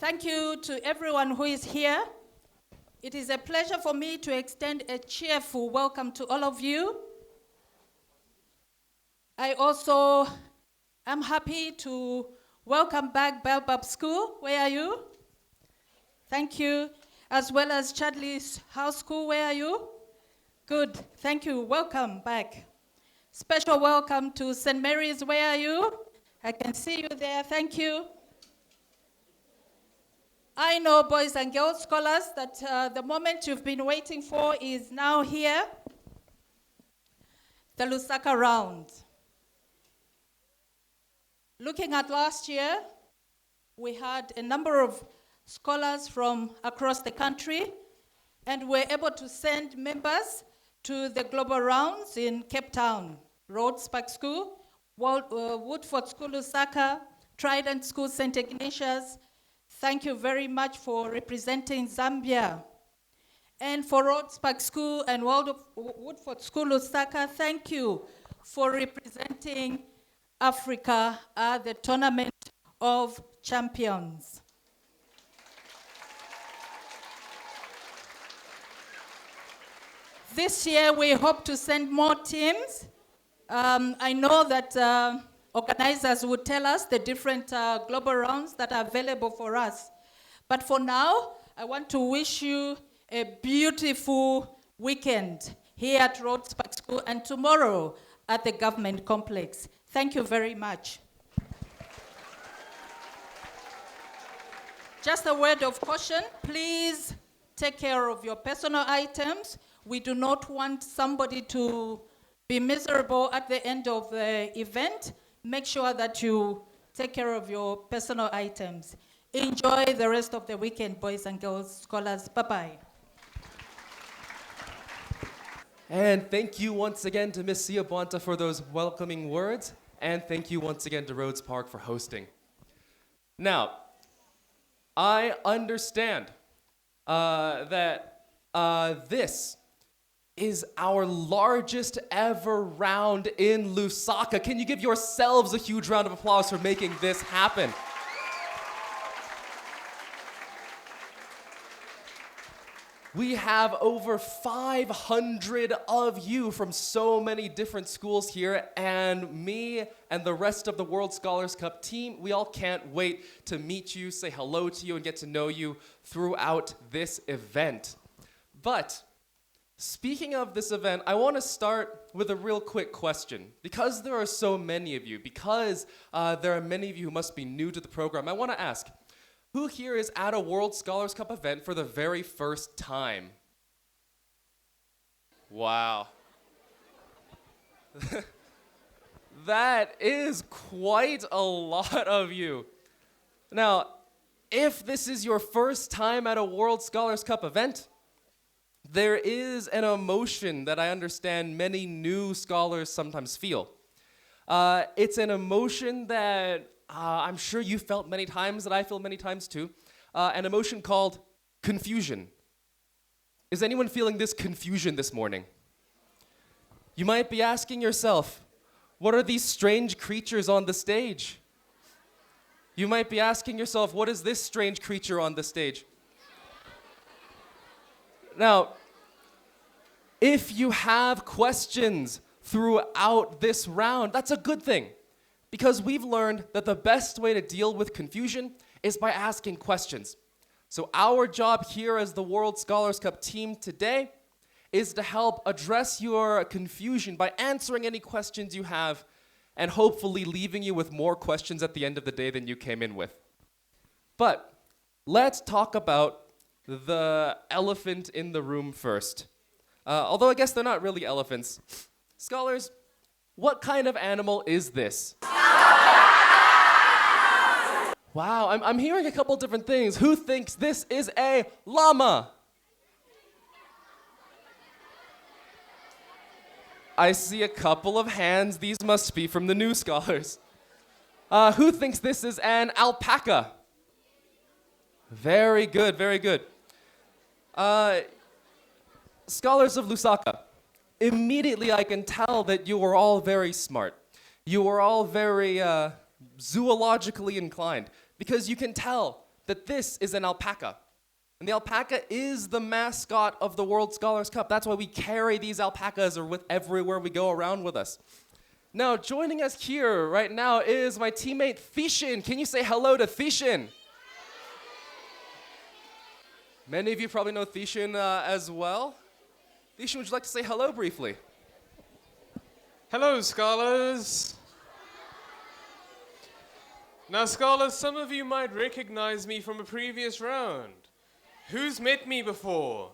Thank you to everyone who is here. It is a pleasure for me to extend a cheerful welcome to all of you. I also am happy to welcome back Baobab School. Where are you? Thank you. As well as Chadley's House School. Where are you? Good. Thank you. Welcome back. Special welcome to St. Mary's. Where are you? I can see you there. Thank you. I know, boys and girls scholars, that the moment you've been waiting for is now here. The Lusaka round. Looking at last year, we had a number of scholars from across the country, and we're able to send members to the global rounds in Cape Town, Rhodes Park School, Woodford School Lusaka, Trident School St. Ignatius. Thank you very much for representing Zambia. And for Rhodes Park School and Woodford School Lusaka, thank you for representing Africa at the Tournament of Champions. This year, we hope to send more teams. I know that organizers would tell us the different global rounds that are available for us. But for now, I want to wish you a beautiful weekend here at Rhodes Park School and tomorrow at the government complex. Thank you very much. Just a word of caution, please take care of your personal items. We do not want somebody to be miserable at the end of the event. Make sure that you take care of your personal items. Enjoy the rest of the weekend, boys and girls, scholars. Bye-bye. And thank you once again to Ms. Siabwanta for those welcoming words. And thank you once again to Rhodes Park for hosting. Now, I understand that this is our largest ever round in Lusaka. Can you give yourselves a huge round of applause for making this happen? We have over 500 of you from so many different schools here, and me and the rest of the World Scholars Cup team, we all can't wait to meet you, say hello to you, and get to know you throughout this event. But speaking of this event, I want to start with a real quick question. Because there are so many of you, because there are many of you who must be new to the program, I want to ask, who here is at a World Scholars Cup event for the very first time? Wow. That is quite a lot of you. Now, if this is your first time at a World Scholars Cup event, there is an emotion that I understand many new scholars sometimes feel. It's an emotion that I'm sure you felt many times, that I feel many times too, an emotion called confusion. Is anyone feeling this confusion this morning? You might be asking yourself, what are these strange creatures on the stage? You might be asking yourself, what is this strange creature on the stage? Now, if you have questions throughout this round, that's a good thing, because we've learned that the best way to deal with confusion is by asking questions. So our job here as the World Scholars Cup team today is to help address your confusion by answering any questions you have and hopefully leaving you with more questions at the end of the day than you came in with. But let's talk about the elephant in the room first. Although I guess they're not really elephants. Scholars, what kind of animal is this? Wow, I'm hearing a couple different things. Who thinks this is a llama? I see a couple of hands. These must be from the new scholars. Who thinks this is an alpaca? Very good, very good. Scholars of Lusaka, immediately I can tell that you are all very smart. You are all very zoologically inclined because you can tell that this is an alpaca. And the alpaca is the mascot of the World Scholars Cup. That's why we carry these alpacas with everywhere we go around with us. Now, joining us here right now is my teammate Thishin. Can you say hello to Thishin? Many of you probably know Thishin as well. Thishin, would you like to say hello briefly? Hello, scholars. Now, scholars, some of you might recognize me from a previous round. Who's met me before?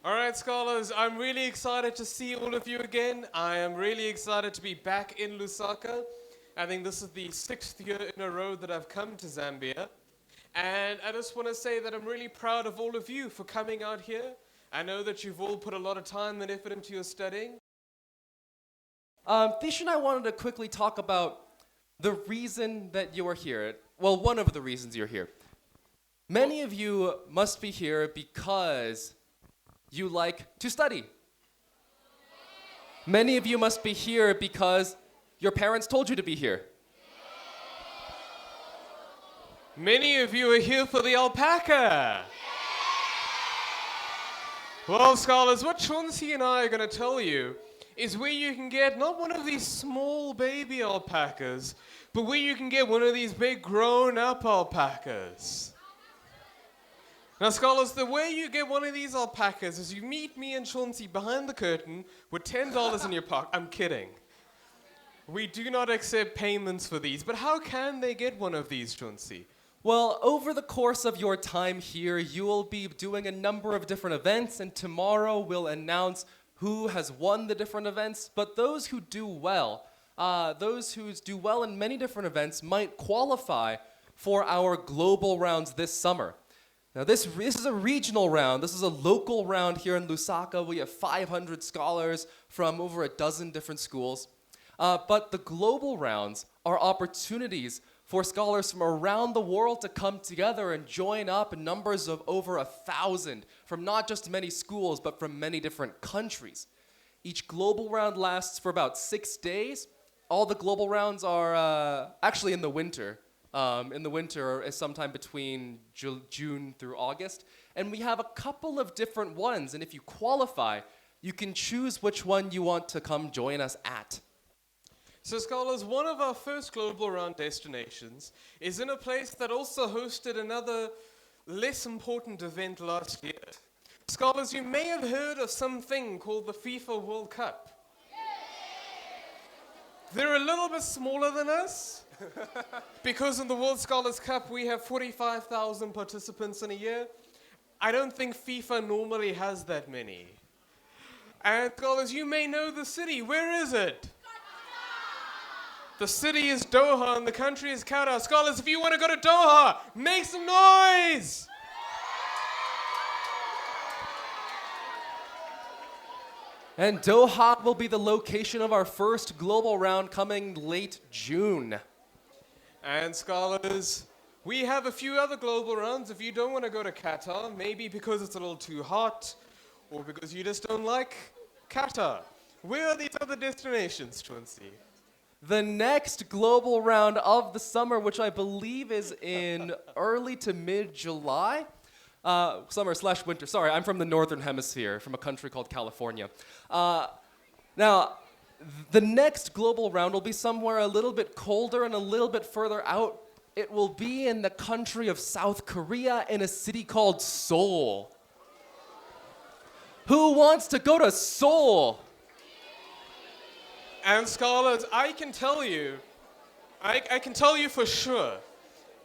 All right, scholars, I'm really excited to see all of you again. I am really excited to be back in Lusaka. I think this is the 6th year in a row that I've come to Zambia. And I just want to say that I'm really proud of all of you for coming out here. I know that you've all put a lot of time and effort into your studying. Thish and I wanted to quickly talk about the reason that you are here. Well, one of the reasons you're here. Many of you must be here because you like to study. Many of you must be here because your parents told you to be here. Many of you are here for the alpaca. Well, scholars, what Chauncey and I are going to tell you is where you can get not one of these small baby alpacas, but where you can get one of these big grown-up alpacas. Now, scholars, the way you get one of these alpacas is you meet me and Chauncey behind the curtain with $10 in your pocket. I'm kidding. We do not accept payments for these, but how can they get one of these, Chauncey? Well, over the course of your time here, you will be doing a number of different events, and tomorrow we'll announce who has won the different events. But those who do well in many different events might qualify for our global rounds this summer. Now, this is a regional round. This is a local round here in Lusaka. We have 500 scholars from over a dozen different schools. But the global rounds are opportunities for scholars from around the world to come together and join up in numbers of over 1,000 from not just many schools, but from many different countries. Each global round lasts for about 6 days. All the global rounds are actually in the winter. In the winter is sometime between June through August. And we have a couple of different ones. And if you qualify, you can choose which one you want to come join us at. So, scholars, one of our first global round destinations is in a place that also hosted another less important event last year. Scholars, you may have heard of something called the FIFA World Cup. They're a little bit smaller than us. Because in the World Scholars Cup, we have 45,000 participants in a year. I don't think FIFA normally has that many. And scholars, you may know the city. Where is it? The city is Doha and the country is Qatar. Scholars, if you want to go to Doha, make some noise! And Doha will be the location of our first global round coming late June. And scholars, we have a few other global rounds. If you don't want to go to Qatar, maybe because it's a little too hot, or because you just don't like Qatar. Where are these other destinations, Chauncey? The next global round of the summer, which I believe is in early to mid-July, summer/winter. Sorry, I'm from the northern hemisphere, from a country called California. Now, the next global round will be somewhere a little bit colder and a little bit further out. It will be in the country of South Korea in a city called Seoul. Who wants to go to Seoul? And scholars, I can tell you for sure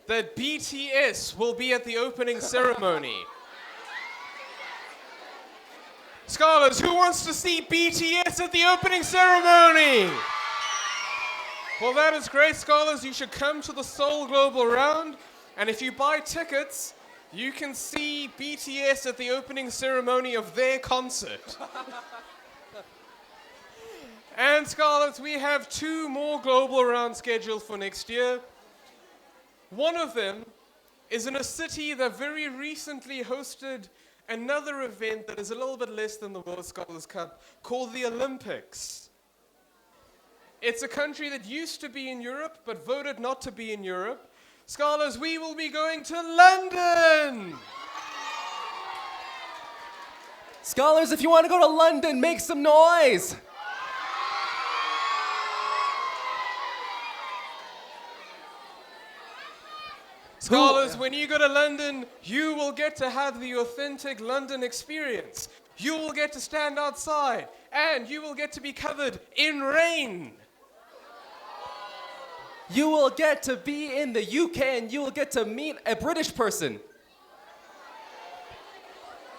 that BTS will be at the opening ceremony. Scholars, who wants to see BTS at the opening ceremony? Well, that is great, scholars. You should come to the Seoul Global Round. And if you buy tickets, you can see BTS at the opening ceremony of their concert. And scholars, we have 2 more global rounds scheduled for next year. One of them is in a city that very recently hosted another event that is a little bit less than the World Scholars Cup, called the Olympics. It's a country that used to be in Europe, but voted not to be in Europe. Scholars, we will be going to London! Scholars, if you want to go to London, make some noise! Scholars, when you go to London, you will get to have the authentic London experience. You will get to stand outside, and you will get to be covered in rain. You will get to be in the UK and you will get to meet a British person.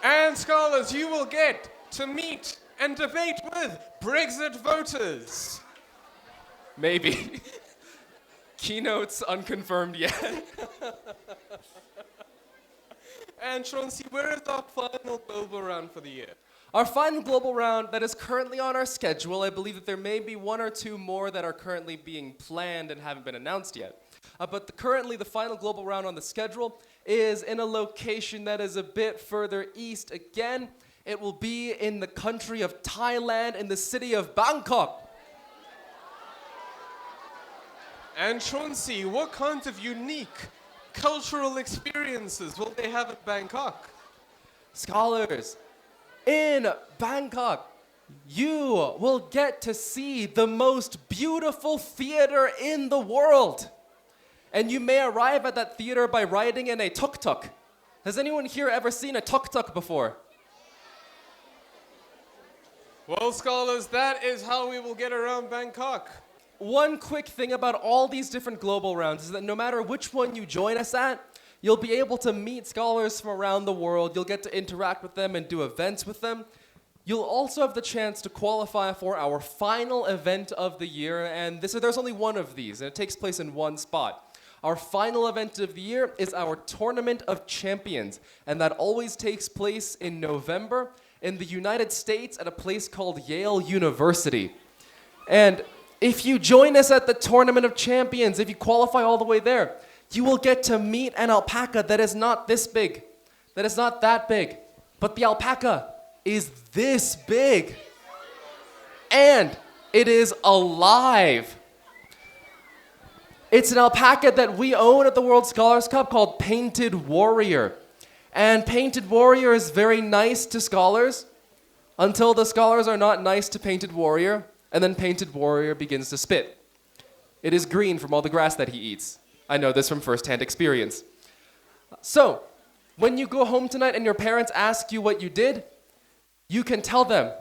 And scholars, you will get to meet and debate with Brexit voters. Maybe. Keynotes unconfirmed yet. And Chauncey, where is our final global round for the year? Our final global round that is currently on our schedule, I believe that there may be 1 or 2 more that are currently being planned and haven't been announced yet. But currently the final global round on the schedule is in a location that is a bit further east. Again, it will be in the country of Thailand, in the city of Bangkok. And Chauncey, what kinds of unique cultural experiences will they have in Bangkok? Scholars, in Bangkok, you will get to see the most beautiful theater in the world. And you may arrive at that theater by riding in a tuk-tuk. Has anyone here ever seen a tuk-tuk before? Well, scholars, that is how we will get around Bangkok. One quick thing about all these different global rounds is that no matter which one you join us at, you'll be able to meet scholars from around the world. You'll get to interact with them and do events with them. You'll also have the chance to qualify for our final event of the year, and there's only one of these, and it takes place in one spot. Our final event of the year is our Tournament of Champions, and that always takes place in November in the United States at a place called Yale University. And if you join us at the Tournament of Champions, if you qualify all the way there, you will get to meet an alpaca that is not this big, that is not that big, but the alpaca is this big. And it is alive. It's an alpaca that we own at the World Scholars Cup called Painted Warrior. And Painted Warrior is very nice to scholars until the scholars are not nice to Painted Warrior. And then Painted Warrior begins to spit. It is green from all the grass that he eats. I know this from first-hand experience. So, when you go home tonight and your parents ask you what you did, you can tell them,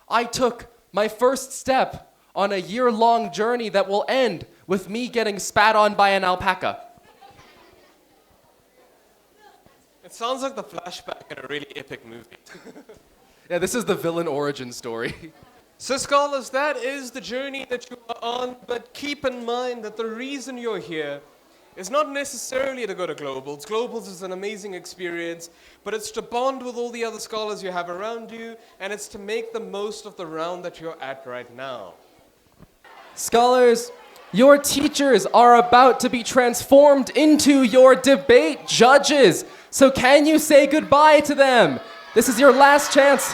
I took my first step on a year-long journey that will end with me getting spat on by an alpaca. It sounds like the flashback in a really epic movie. Yeah, this is the villain origin story. So scholars, that is the journey that you are on, but keep in mind that the reason you're here is not necessarily to go to Globals. Globals is an amazing experience, but it's to bond with all the other scholars you have around you, and it's to make the most of the round that you're at right now. Scholars, your teachers are about to be transformed into your debate judges. So can you say goodbye to them? This is your last chance.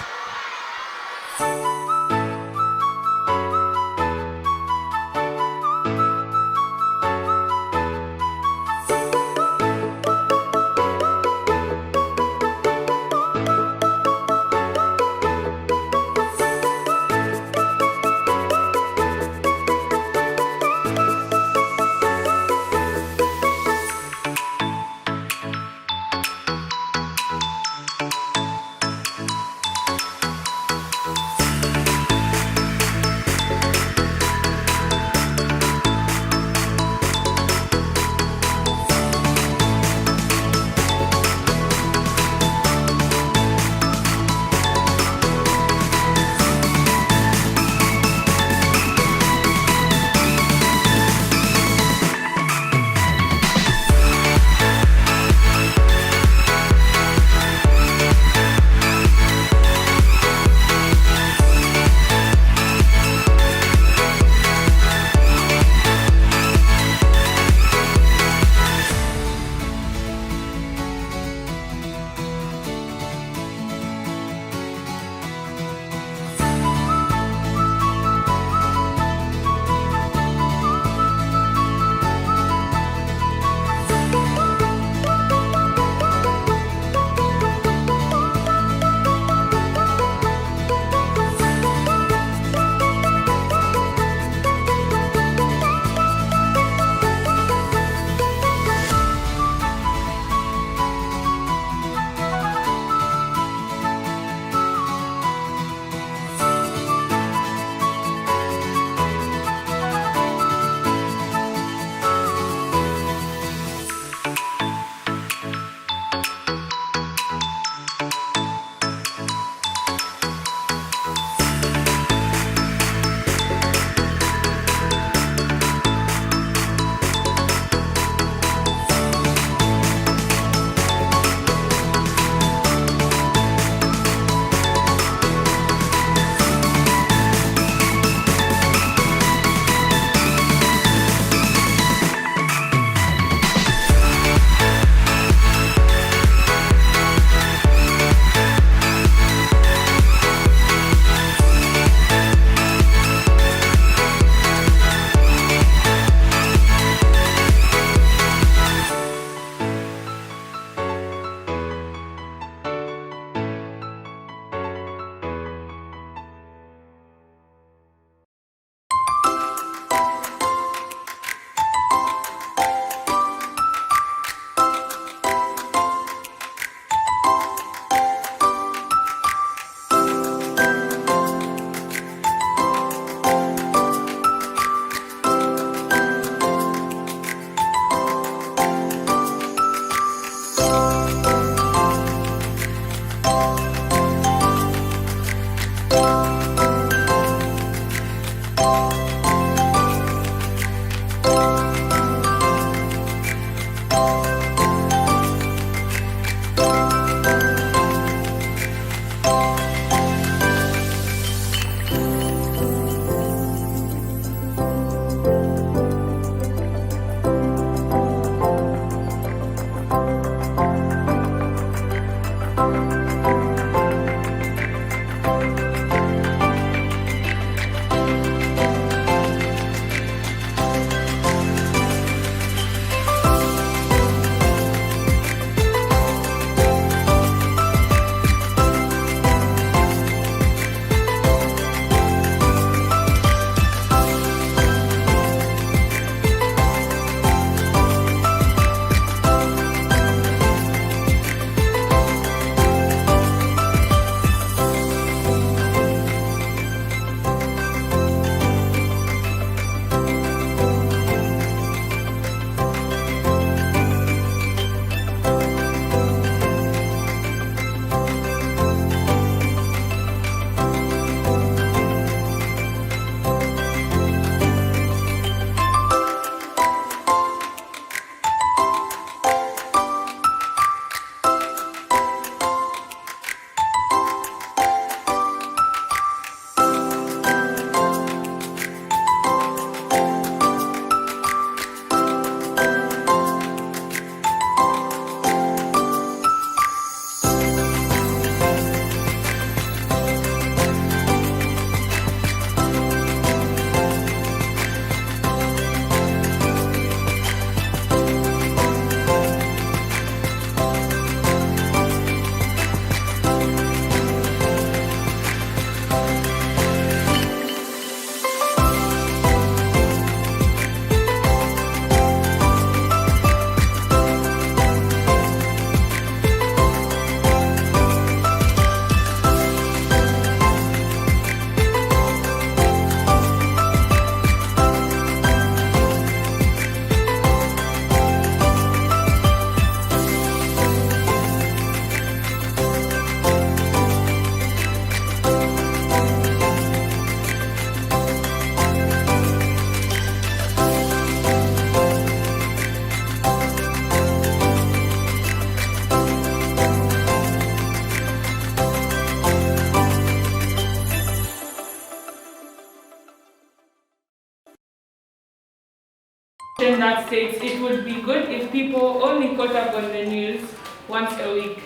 that states it would be good if people only caught up on the news once a week.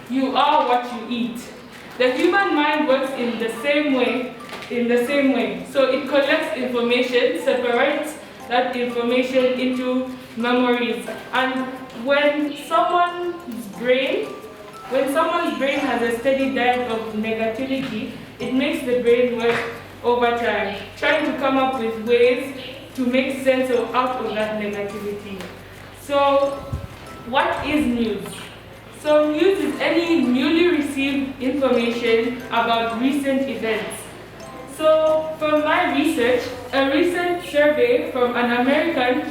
You are what you eat. The human mind works in the same way. So it collects information, separates that information into memories. And when someone's brain has a steady diet of negativity, it makes the brain work overtime, trying to come up with ways to make sense out of that negativity. So, what is news? So, news is any newly received information about recent events. So, from my research, a recent survey from an American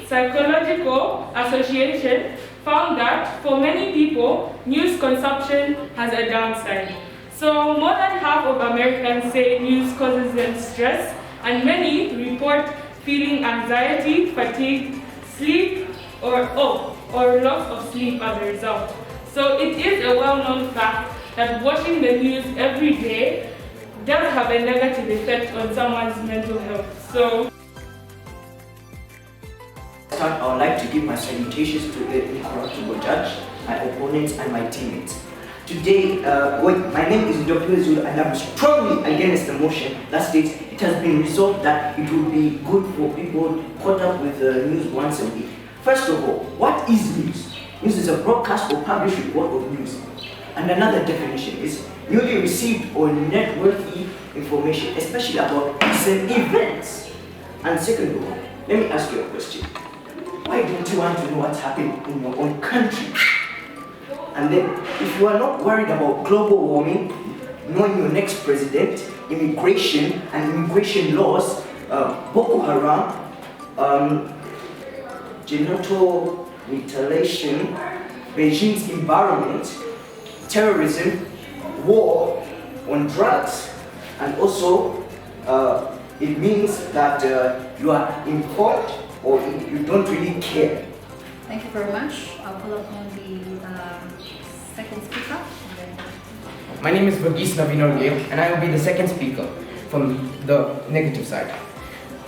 psychological association found that for many people, news consumption has a downside. So more than half of Americans say news causes them stress, and many report feeling anxiety, fatigue, sleep, or loss of sleep as a result. So it is a well-known fact that watching the news every day does have a negative effect on someone's mental health. So I would like to give my salutations to the incorruptible judge, my opponents, and my teammates. Today, my name is Dr. Zulu, and I'm strongly against the motion that states it has been resolved that it would be good for people caught up with the news once a week. First of all, what is news? News is a broadcast or published report of news. And another definition is newly received or noteworthy information, especially about recent events. And second of all, let me ask you a question. Why don't you want to know what's happening in your own country? And then, if you are not worried about global warming, knowing your next president, immigration and immigration laws, Boko Haram, genital mutilation, Beijing's environment, terrorism, war on drugs, and also it means that you are informed or you don't really care. Thank you very much. I'll call upon the second speaker. My name is Verghese Navinor, and I will be the second speaker from the negative side.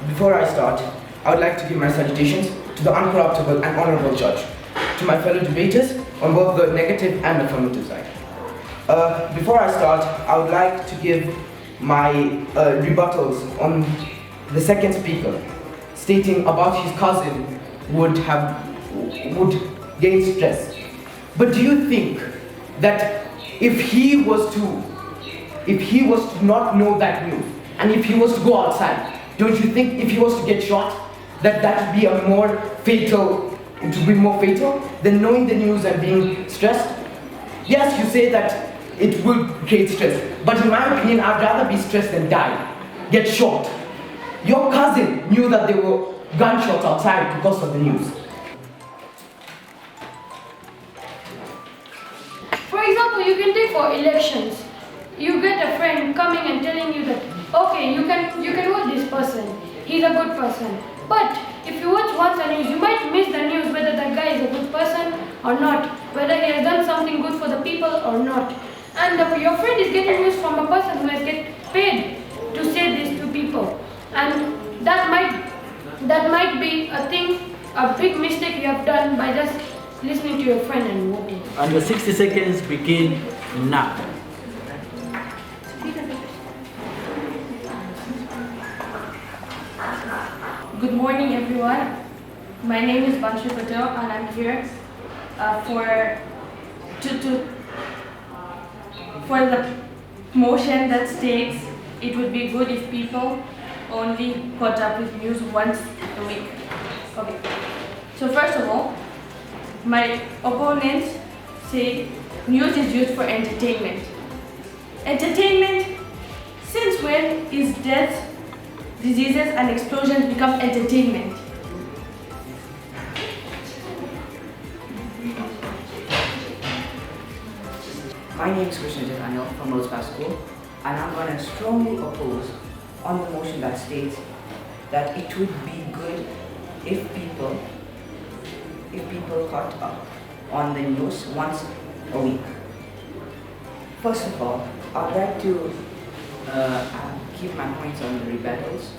Before I start, I would like to give my salutations to the uncorruptible and honorable judge, to my fellow debaters on both the negative and affirmative side. Before I start, I would like to give my rebuttals on the second speaker, stating about his cousin would gain stress. But do you think that if he was to not know that news, and if he was to go outside, don't you think if he was to get shot, that would be more fatal than knowing the news and being stressed? Yes, you say that it will create stress, but in my opinion, I'd rather be stressed than die, get shot. Your cousin knew that there were gunshots outside because of the news. For example, you can take for elections. You get a friend coming and telling you that, okay, you can vote this person. He's a good person. But if you watch once the news, you might miss the news whether that guy is a good person or not, whether he has done something good for the people or not. And your friend is getting news from a person who has get paid to say this to people. And that might be a big mistake you have done by just listening to your friend and voting. And the 60 seconds begin now. Good morning, everyone. My name is Banshu Patel, and I'm here for the motion that states it would be good if people only caught up with news once a week. Okay. So first of all, my opponents say news is used for entertainment. Entertainment? Since when is death, diseases, and explosions become entertainment? My name is Krishna Daniel from Rhodes Park School, and I'm going to strongly oppose on the motion that states that it would be good if people caught up on the news once a week. First of all, I'd like to give my points on the rebuttals.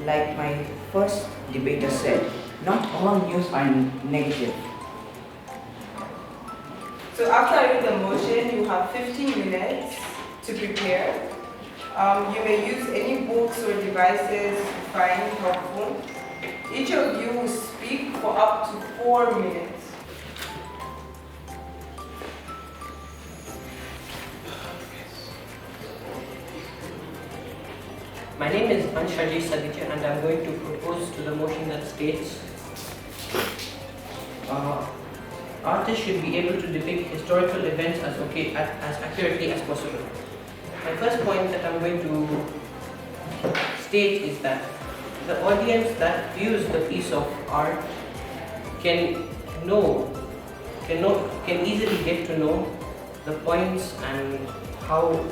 like my first debater said, not all news are negative. So after I read the motion, you have 15 minutes to prepare. You may use any books or devices you find helpful. Each of you will speak for up to 4 minutes. My name is Anshaji Saditya and I'm going to propose to the motion that states artists should be able to depict historical events as accurately as possible. My first point that I'm going to state is that the audience that views the piece of art can easily get to know the points and how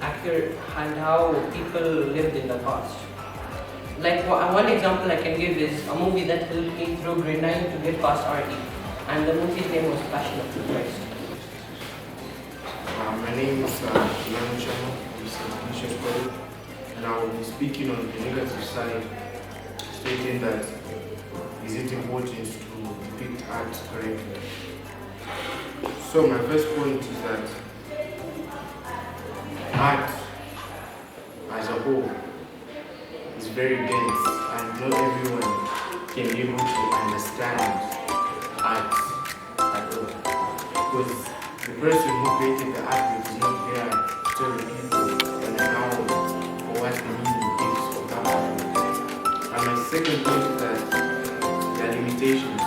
accurate and how people lived in the past. Like one example I can give is a movie that helped me through grade 9 to get past RE, and the movie's name was Passion of the Christ. My name is Ilan Chama from St. College, and I will be speaking on the negative side, stating that is it important to depict art correctly. So my first point is that art as a whole is very dense and not everyone can be able to understand art at all. Because the person who created the artwork is not there to tell the people an account for what the meaning is of that artwork. And my second point is that there are limitations.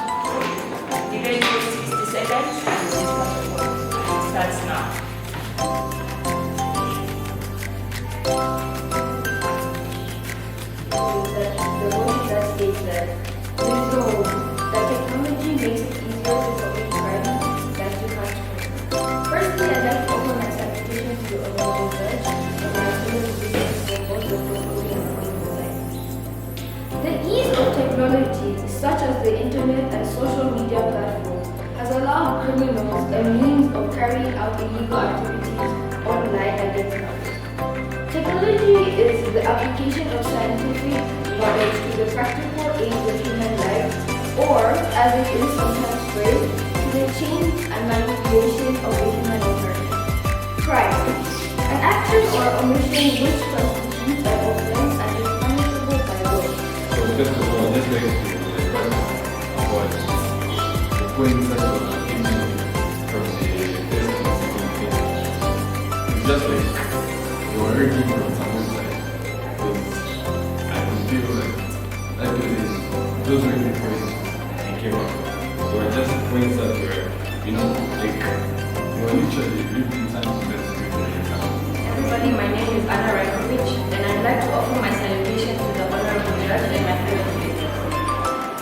Debate for 60 seconds and starts now. The motion that states that technology makes it easier to commit crimes than to catch criminals. Firstly, I'd like to offer my salutation to the Honorable Judge and my fellow citizens for both the proposal and the design. The ease of technology, such as the internet and social media platforms, has allowed criminals a means of carrying out illegal activities online and internet. Technology is the application of scientific knowledge to the practical aims of human life, or, as it is sometimes phrased, to the change and manipulation of the human environment. Crime. An action or omission which constitutes an offense and is punishable by law. So first of all, let's get to the question about the points that were given from the first and second thing. It's just like you were reading from some website, because I can feel like those were the points I came up with. So I just points that were, like, you were literally reading something that's written in example. Everybody, my name is Anna Rajkovic, and I'd like to offer my salutation to the Honorable Judge and my fellow debaters.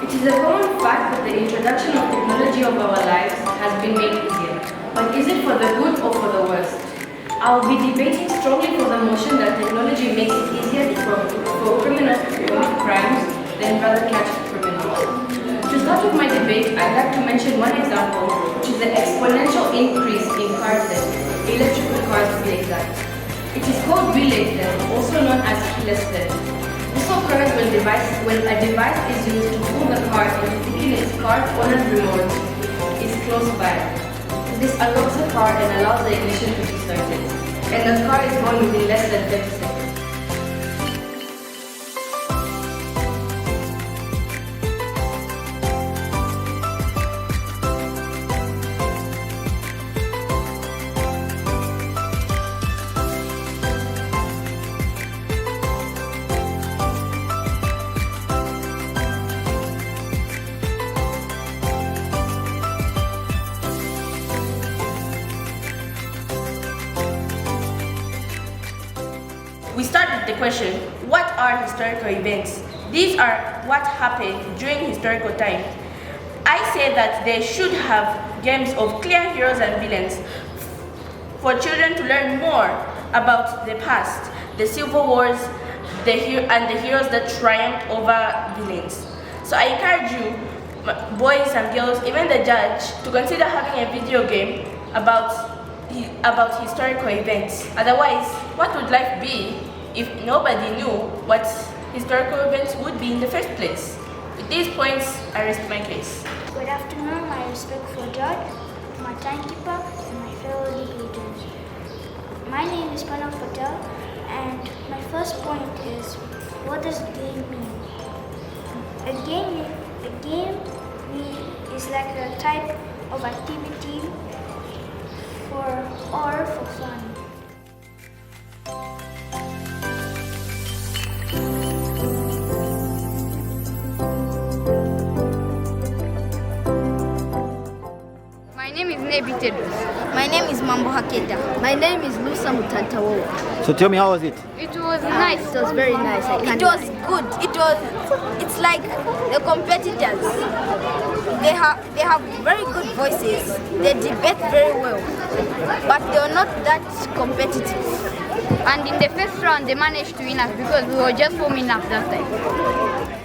It is a common fact that the introduction of technology of our lives has been made easier. But is it for the good or for the worst? I will be debating strongly for the motion that technology makes it easier for criminals to commit crimes than rather catch criminals. To start with my debate, I'd like to mention one example, which is the exponential increase in car theft, electrical cars to be exact. It is called relay theft, also known as keyless theft. This occurs when a device is used to pull the car into thinking its car owner's remote is close by. This unlocks the car and allows the ignition to be started, and the car is gone within less than 30 seconds. We start with the question, what are historical events? These are what happened during historical time. I say that they should have games of clear heroes and villains for children to learn more about the past, the civil wars, and the heroes that triumphed over villains. So I encourage you, boys and girls, even the judge, to consider having a video game about historical events. Otherwise, what would life be if nobody knew what historical events would be in the first place. With these points, I rest my case. Good afternoon, my respectful judge, my timekeeper, and my fellow debaters. My name is Pranav Patel, and my first point is, what does game mean? A game is like a type of activity for fun. My name is Nebi Tedros. My name is Mambo Hakeda. My name is Lusa Mutantawo. So tell me, how was it? It was nice. It was very nice. It was good. It's like the competitors. They have very good voices. They debate very well, but they are not that competitive. And in the first round, they managed to win us because we were just warming up that time.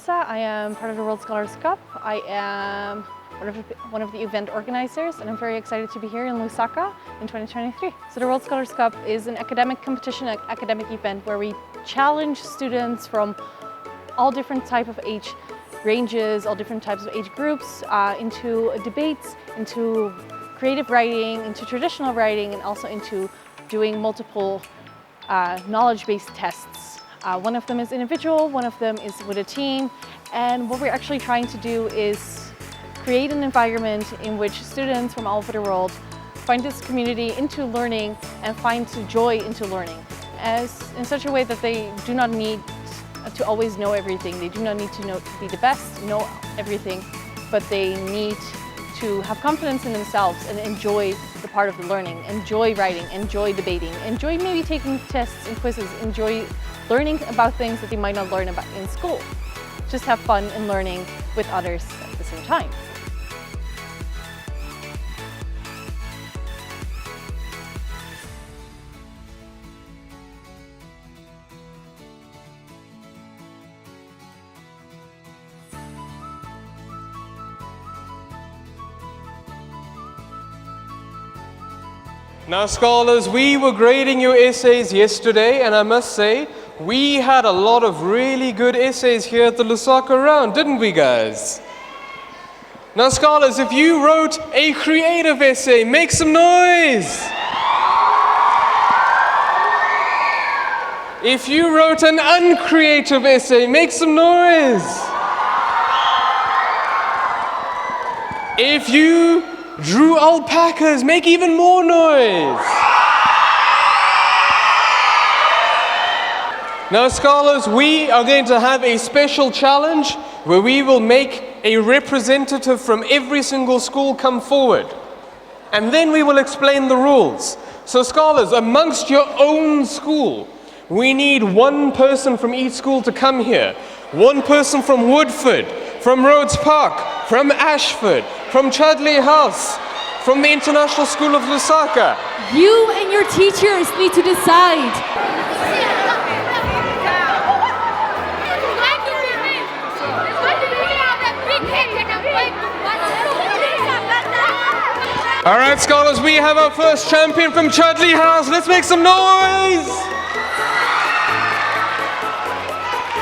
I am part of the World Scholars Cup. I am one of the event organizers, and I'm very excited to be here in Lusaka in 2023. So the World Scholars Cup is an academic competition, an academic event where we challenge students from all different types of age ranges, all different types of age groups into debates, into creative writing, into traditional writing, and also into doing multiple knowledge-based tests. One of them is individual, one of them is with a team, and what we're actually trying to do is create an environment in which students from all over the world find this community into learning and find joy into learning, in such a way that they do not need to always know everything. They do not need to be the best, know everything, but they need to have confidence in themselves and enjoy the part of the learning, enjoy writing, enjoy debating, enjoy maybe taking tests and quizzes, enjoy learning about things that they might not learn about in school. Just have fun in learning with others at the same time. Now scholars, we were grading your essays yesterday, and I must say, we had a lot of really good essays here at the Lusaka round, didn't we guys? Now scholars, if you wrote a creative essay, make some noise! If you wrote an uncreative essay, make some noise! If you drew alpacas, make even more noise! Now scholars, we are going to have a special challenge where we will make a representative from every single school come forward. And then we will explain the rules. So scholars, amongst your own school, we need one person from each school to come here. One person from Woodford, from Rhodes Park, from Ashford, from Chudley House, from the International School of Lusaka. You and your teachers need to decide. All right, scholars, we have our first champion from Chudley House. Let's make some noise.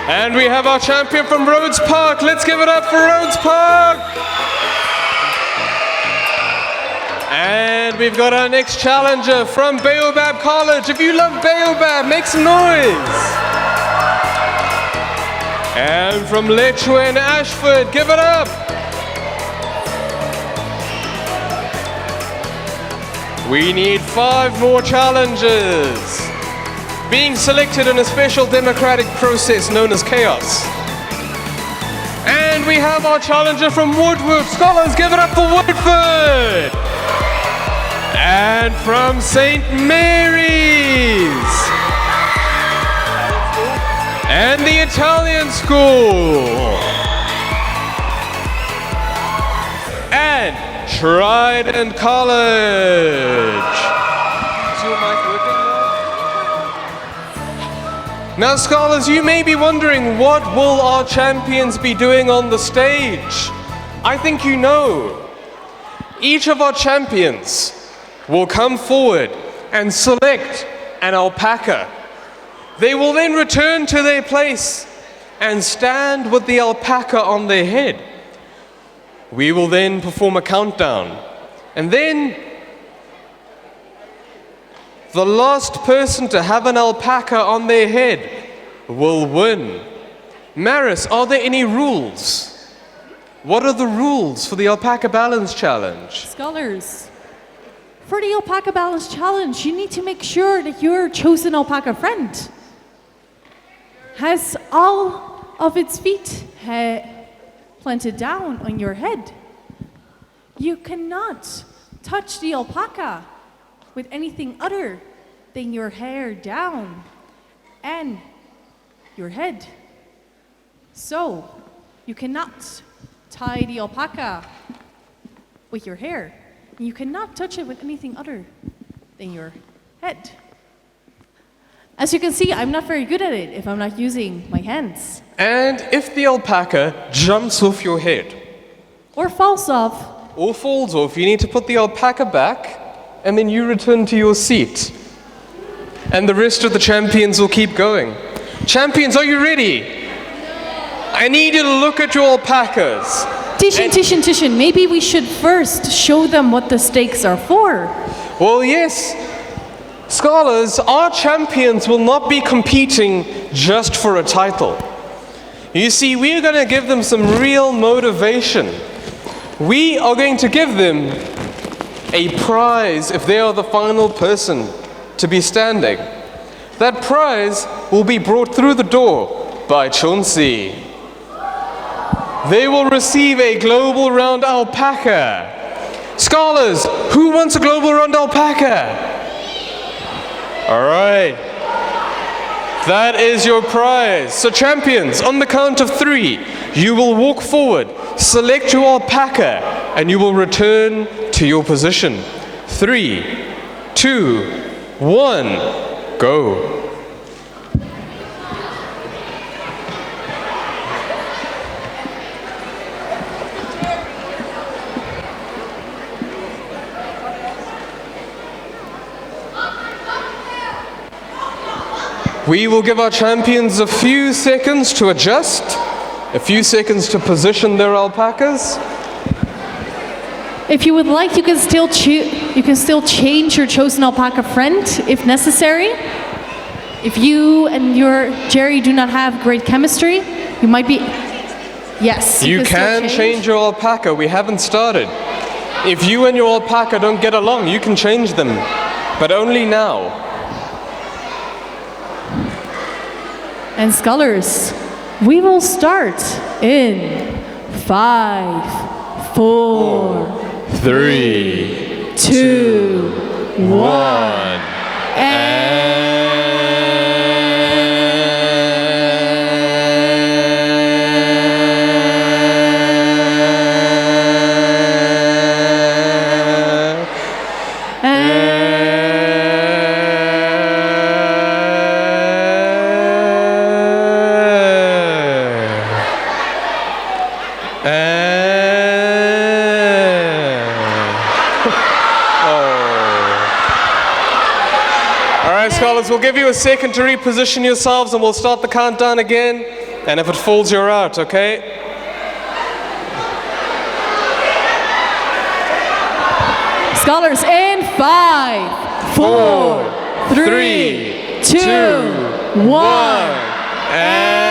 And we have our champion from Rhodes Park. Let's give it up for Rhodes Park. And we've got our next challenger from Baobab College. If you love Baobab, make some noise. And from Letchworth and Ashford, give it up. We need 5 more challengers being selected in a special democratic process known as chaos. And we have our challenger from Woodford. Scholars, give it up for Woodford. And from St. Mary's. And the Italian School. And Trident College. Is your mic working now, scholars, you may be wondering, what will our champions be doing on the stage? I think you know. Each of our champions will come forward and select an alpaca. They will then return to their place and stand with the alpaca on their head. We will then perform a countdown, and then the last person to have an alpaca on their head will win. Maris, are there any rules? What are the rules for the Alpaca Balance Challenge? Scholars, for the Alpaca Balance Challenge, you need to make sure that your chosen alpaca friend has all of its feet planted down on your head. You cannot touch the alpaca with anything other than your hair down and your head. So, you cannot tie the alpaca with your hair. You cannot touch it with anything other than your head. As you can see, I'm not very good at it if I'm not using my hands. And if the alpaca jumps off your head, or falls off, or falls off, you need to put the alpaca back, and then you return to your seat. And the rest of the champions will keep going. Champions, are you ready? I need you to look at your alpacas. Tishan, maybe we should first show them what the stakes are for. Well, yes. Scholars, our champions will not be competing just for a title. You see, we're going to give them some real motivation. We are going to give them a prize if they are the final person to be standing. That prize will be brought through the door by Chauncey. They will receive a global round alpaca. Scholars, who wants a global round alpaca? All right. That is your prize. So champions, on the count of 3, you will walk forward, select your alpaca, and you will return to your position. 3, 2, 1, go. We will give our champions a few seconds to adjust, a few seconds to position their alpacas. If you would like, you can still change your chosen alpaca friend if necessary. If you and your Jerry do not have great chemistry, you might be. Yes. You can change your alpaca. We haven't started. If you and your alpaca don't get along, you can change them, but only now. And scholars, we will start in 5, 4, 3, 2, 1, Scholars, we'll give you a second to reposition yourselves and we'll start the countdown again. And if it falls, you're out, okay? Scholars in 5, 4, 3, 2, 1. And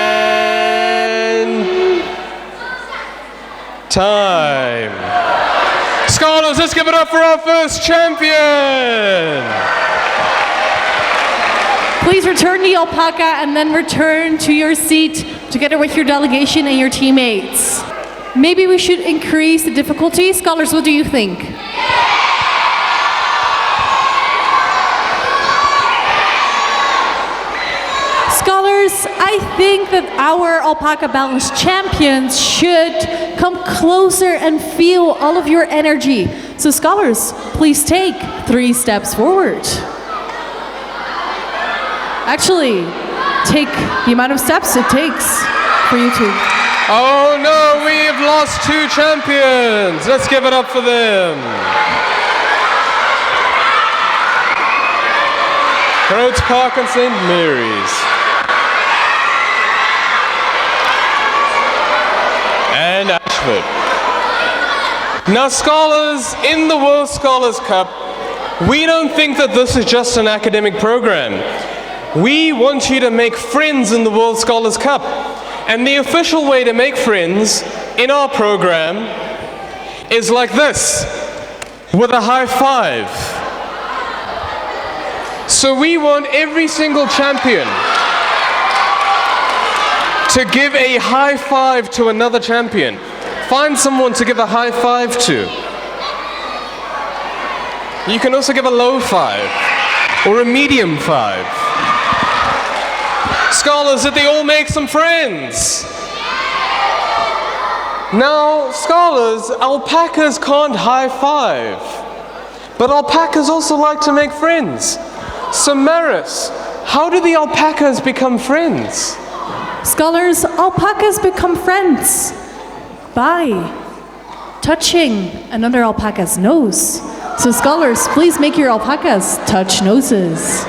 time. Scholars, let's give it up for our first champion. Please return the alpaca and then return to your seat together with your delegation and your teammates. Maybe we should increase the difficulty. Scholars, what do you think? Scholars, I think that our alpaca balance champions should come closer and feel all of your energy. So scholars, please take 3 steps forward. Actually, take the amount of steps it takes for you to. Oh no, we've lost 2 champions. Let's give it up for them. Rhodes Park and St. Mary's. And Ashford. Now scholars, in the World Scholars Cup, we don't think that this is just an academic program. We want you to make friends in the World Scholars Cup. And the official way to make friends in our program is like this, with a high five. So we want every single champion to give a high five to another champion. Find someone to give a high five to. You can also give a low five or a medium five. Scholars, did they all make some friends? Now, scholars, alpacas can't high five, but alpacas also like to make friends. So Maris, how do the alpacas become friends? Scholars, alpacas become friends by touching another alpaca's nose. So scholars, please make your alpacas touch noses.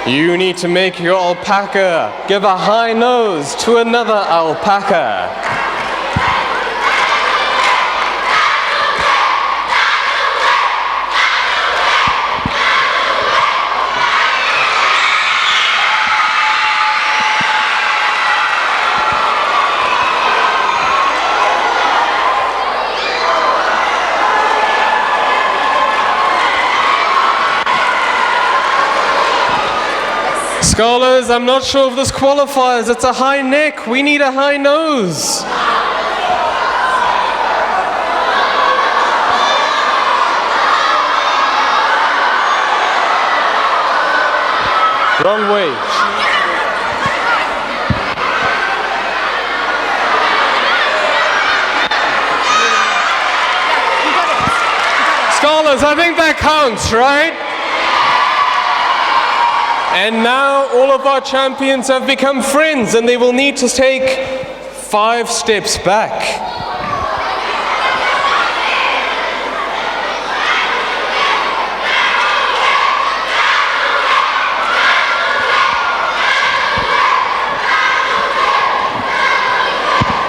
You need to make your alpaca give a high nose to another alpaca. Scholars, I'm not sure if this qualifies. It's a high neck. We need a high nose. Wrong way. Scholars, I think that counts, right? And now all of our champions have become friends and they will need to take 5 steps back.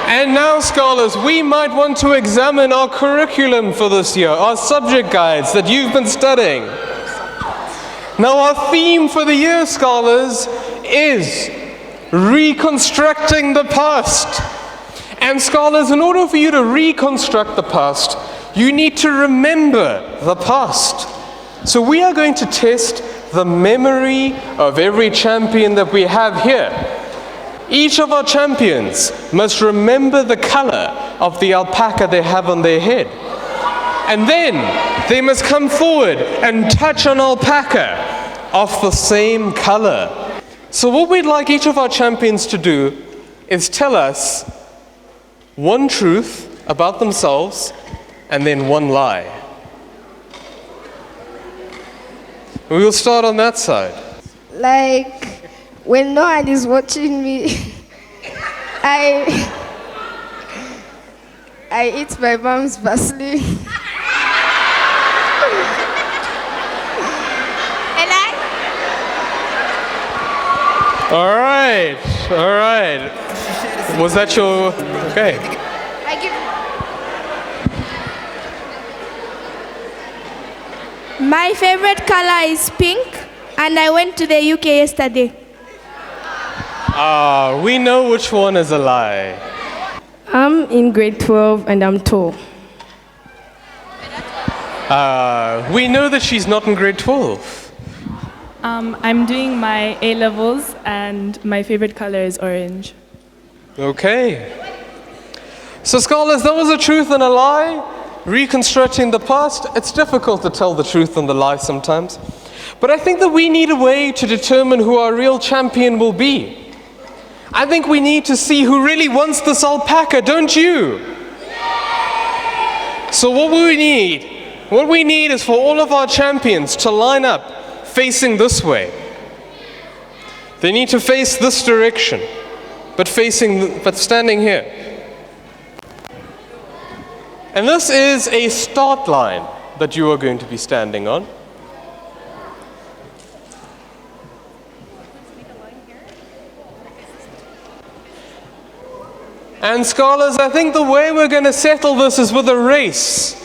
And now, scholars, we might want to examine our curriculum for this year, our subject guides that you've been studying. Now, our theme for the year, scholars, is reconstructing the past. And scholars, in order for you to reconstruct the past, you need to remember the past. So we are going to test the memory of every champion that we have here. Each of our champions must remember the color of the alpaca they have on their head. And then they must come forward and touch an alpaca of the same color. So what we'd like each of our champions to do is tell us one truth about themselves and then one lie. We will start on that side. Like, when no one is watching me, I eat my mom's Vaseline. All right. Was that your... Okay. I give. My favorite color is pink, and I went to the UK yesterday. We know which one is a lie. I'm in grade 12 and I'm tall. We know that she's not in grade 12. I'm doing my A-levels and my favorite color is orange. Okay. So scholars, that was a truth and a lie. Reconstructing the past, it's difficult to tell the truth and the lie sometimes. But I think that we need a way to determine who our real champion will be. I think we need to see who really wants this alpaca, don't you? So what we need? What we need is for all of our champions to line up facing this way. They need to face this direction, but standing here. And this is a start line that you are going to be standing on. And scholars, I think the way we're going to settle this is with a race.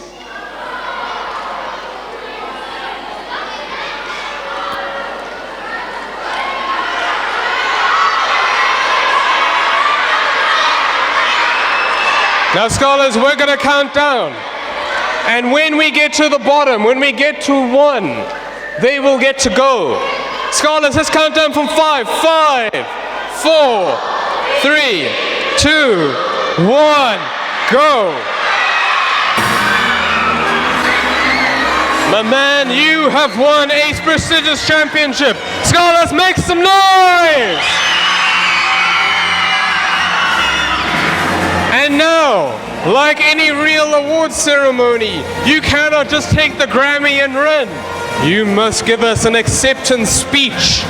Now scholars, we're going to count down. And when we get to the bottom, when we get to 1, they will get to go. Scholars, let's count down from 5. 5, 4, 3, 2, 1, go. My man, you have won a prestigious championship. Scholars, make some noise! And now, like any real award ceremony, you cannot just take the Grammy and run. You must give us an acceptance speech.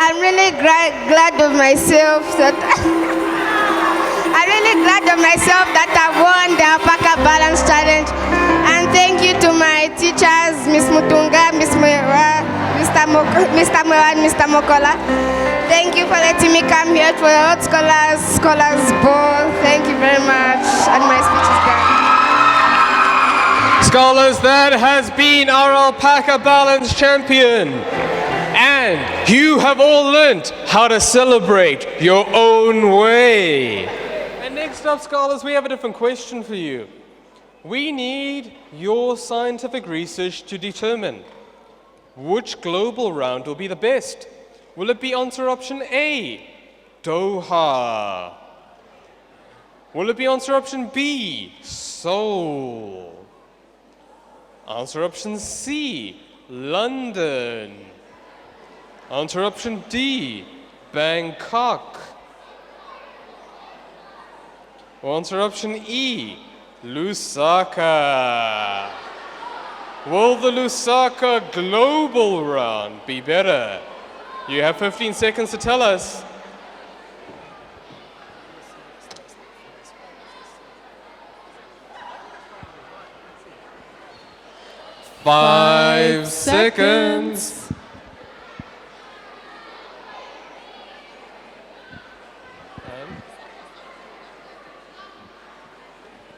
I'm really glad of myself that I won the Alpaca Balance Challenge. And thank you to my teachers, Miss Mutunga, Miss Mwewa, Mr. Mwewa and Mr. Mokola. Thank you for letting me come here for the Rhodes Scholars Ball. Thank you very much. And my speech is done. Scholars, that has been our Alpaca Balance champion. And you have all learnt how to celebrate your own way. And next up, scholars, we have a different question for you. We need your scientific research to determine which global round will be the best. Will it be answer option A, Doha? Will it be answer option B, Seoul? Answer option C, London. Answer option D, Bangkok. Or answer option E, Lusaka. Will the Lusaka global round be better? You have 15 seconds to tell us. Five seconds.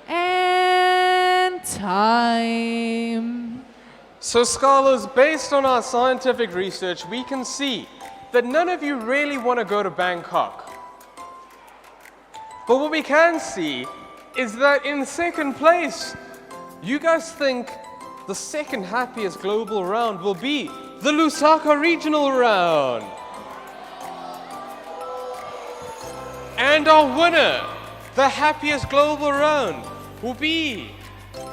And time. So scholars, based on our scientific research, we can see that none of you really want to go to Bangkok. But what we can see is that in second place, you guys think the second happiest global round will be the Lusaka regional round. And our winner, the happiest global round, will be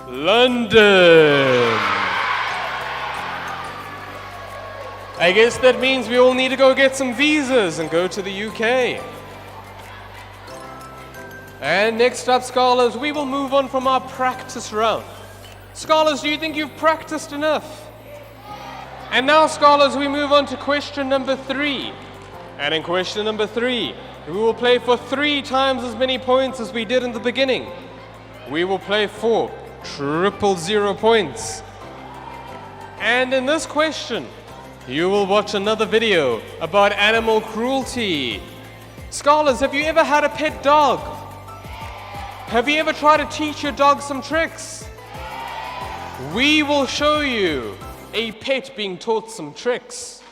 London. I guess that means we all need to go get some visas and go to the UK. And next up, scholars, we will move on from our practice round. Scholars, do you think you've practiced enough? And now, scholars, we move on to question number 3. And in question number 3, we will play for 3 times as many points as we did in the beginning. We will play for 000 points. And in this question, You will watch another video about animal cruelty. Scholars, have you ever had a pet dog? Have you ever tried to teach your dog some tricks? We will show you a pet being taught some tricks.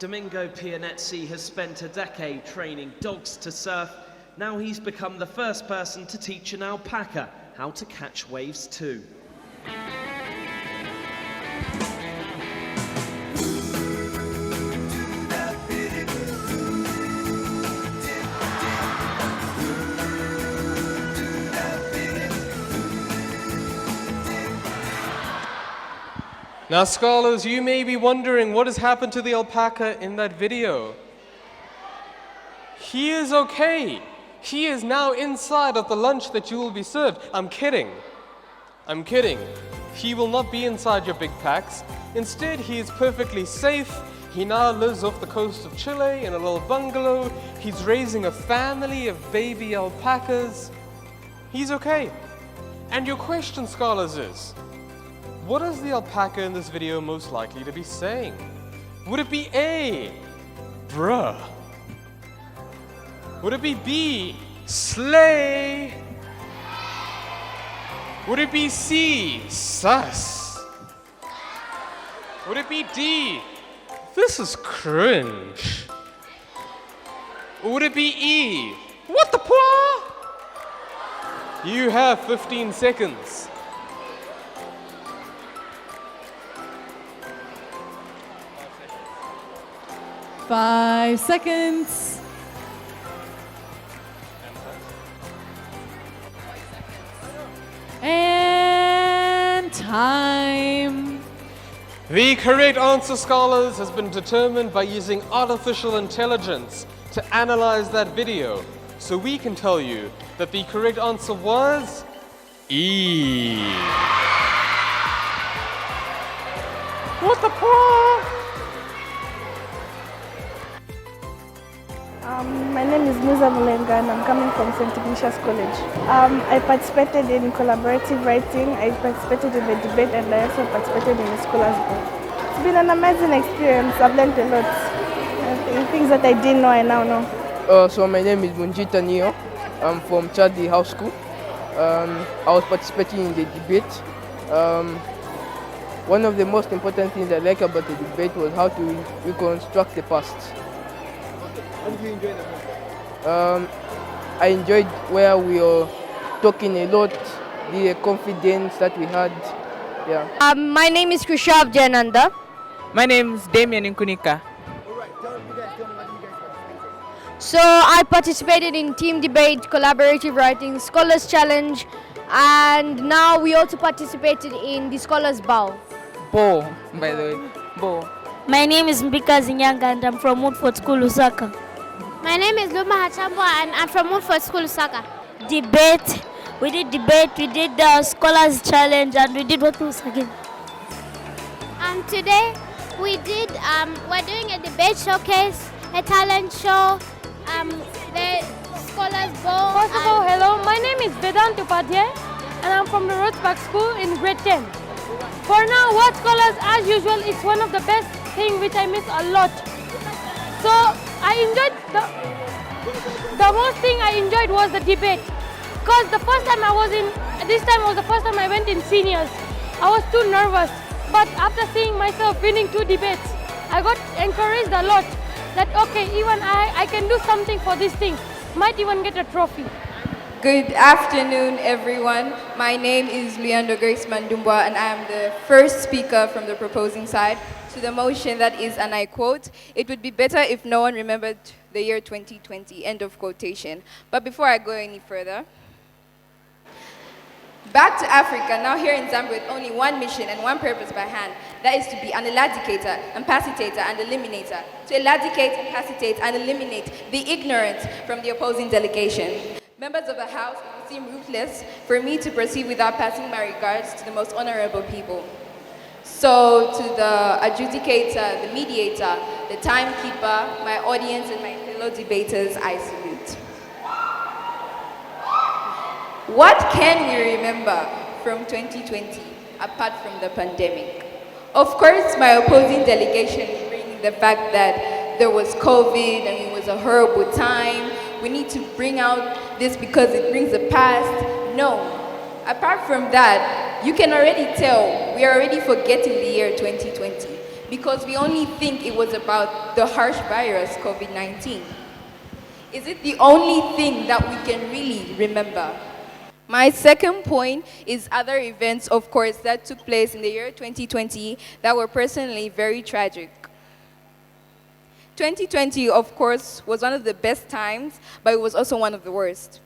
Domingo Pianezzi has spent a decade training dogs to surf. Now he's become the first person to teach an alpaca how to catch waves too. Now, scholars, you may be wondering what has happened to the alpaca in that video. He is okay. He is now inside of the lunch that you will be served. I'm kidding. I'm kidding. He will not be inside your big packs. Instead, he is perfectly safe. He now lives off the coast of Chile in a little bungalow. He's raising a family of baby alpacas. He's okay. And your question, scholars, is, what is the alpaca in this video most likely to be saying? Would it be A, bruh? Would it be B, slay? Would it be C, sus? Would it be D, this is cringe? Or would it be E, what the pwa? You have 15 seconds. Five seconds. And time. The correct answer, scholars, has been determined by using artificial intelligence to analyze that video. So we can tell you that the correct answer was E. What the fuck? My name is Musa Mulenga and I'm coming from St. Ignatius College. I participated in collaborative writing, I participated in the debate, and I also participated in the Scholars Bowl. It's been an amazing experience. I've learned a lot. Things that I didn't know, I now know. So my name is Munjita Nio. I'm from Chadi House School. I was participating in the debate. One of the most important things I like about the debate was how to reconstruct the past. How did you enjoy the moment? I enjoyed where we were talking a lot, the confidence that we had. Yeah. My name is Krishav Jananda. My name is Damien Nkunika. So I participated in team debate, collaborative writing, scholars challenge, and now we also participated in the scholars bowl. Bowl, by the way. Bowl. My name is Mbika Zinyanga and I'm from Woodford School Lusaka. My name is Luma Hachambwa and I'm from Woodford School Lusaka. Debate. We did debate, we did the scholars challenge, and we did what else again? Today we did, we're doing a debate showcase, a talent show, the scholars bowl. First of all, hello, my name is Vedant Upadhyay and I'm from the Rhodes Park School in grade 10. For now, what scholars, as usual, is one of the best things which I miss a lot. So I enjoyed the most thing I enjoyed was the debate. Because the first time I was in, this time was the first time I went in seniors. I was too nervous. But after seeing myself winning 2 debates, I got encouraged a lot that okay, even I can do something for this thing. Might even get a trophy. Good afternoon, everyone. My name is Leandro Grace Mandumbwa, and I am the first speaker from the proposing side to the motion that is, and I quote, "It would be better if no one remembered the year 2020, end of quotation." But before I go any further, back to Africa, now here in Zambia with only one mission and one purpose by hand, that is to be an eradicator, incapacitator, and eliminator. To eradicate, incapacitate, and eliminate the ignorant from the opposing delegation. Members of the House, it would seem ruthless for me to proceed without passing my regards to the most honorable people. So to the adjudicator, the mediator, the timekeeper, my audience, and my fellow debaters, I salute. What can we remember from 2020 apart from the pandemic? Of course, my opposing delegation is bringing the fact that there was COVID and it was a horrible time. We need to bring out this because it brings the past. No. Apart from that, you can already tell we are already forgetting the year 2020 because we only think it was about the harsh virus, COVID-19. Is it the only thing that we can really remember? My second point is other events, of course, that took place in the year 2020 that were personally very tragic. 2020, of course, was one of the best times, but it was also one of the worst.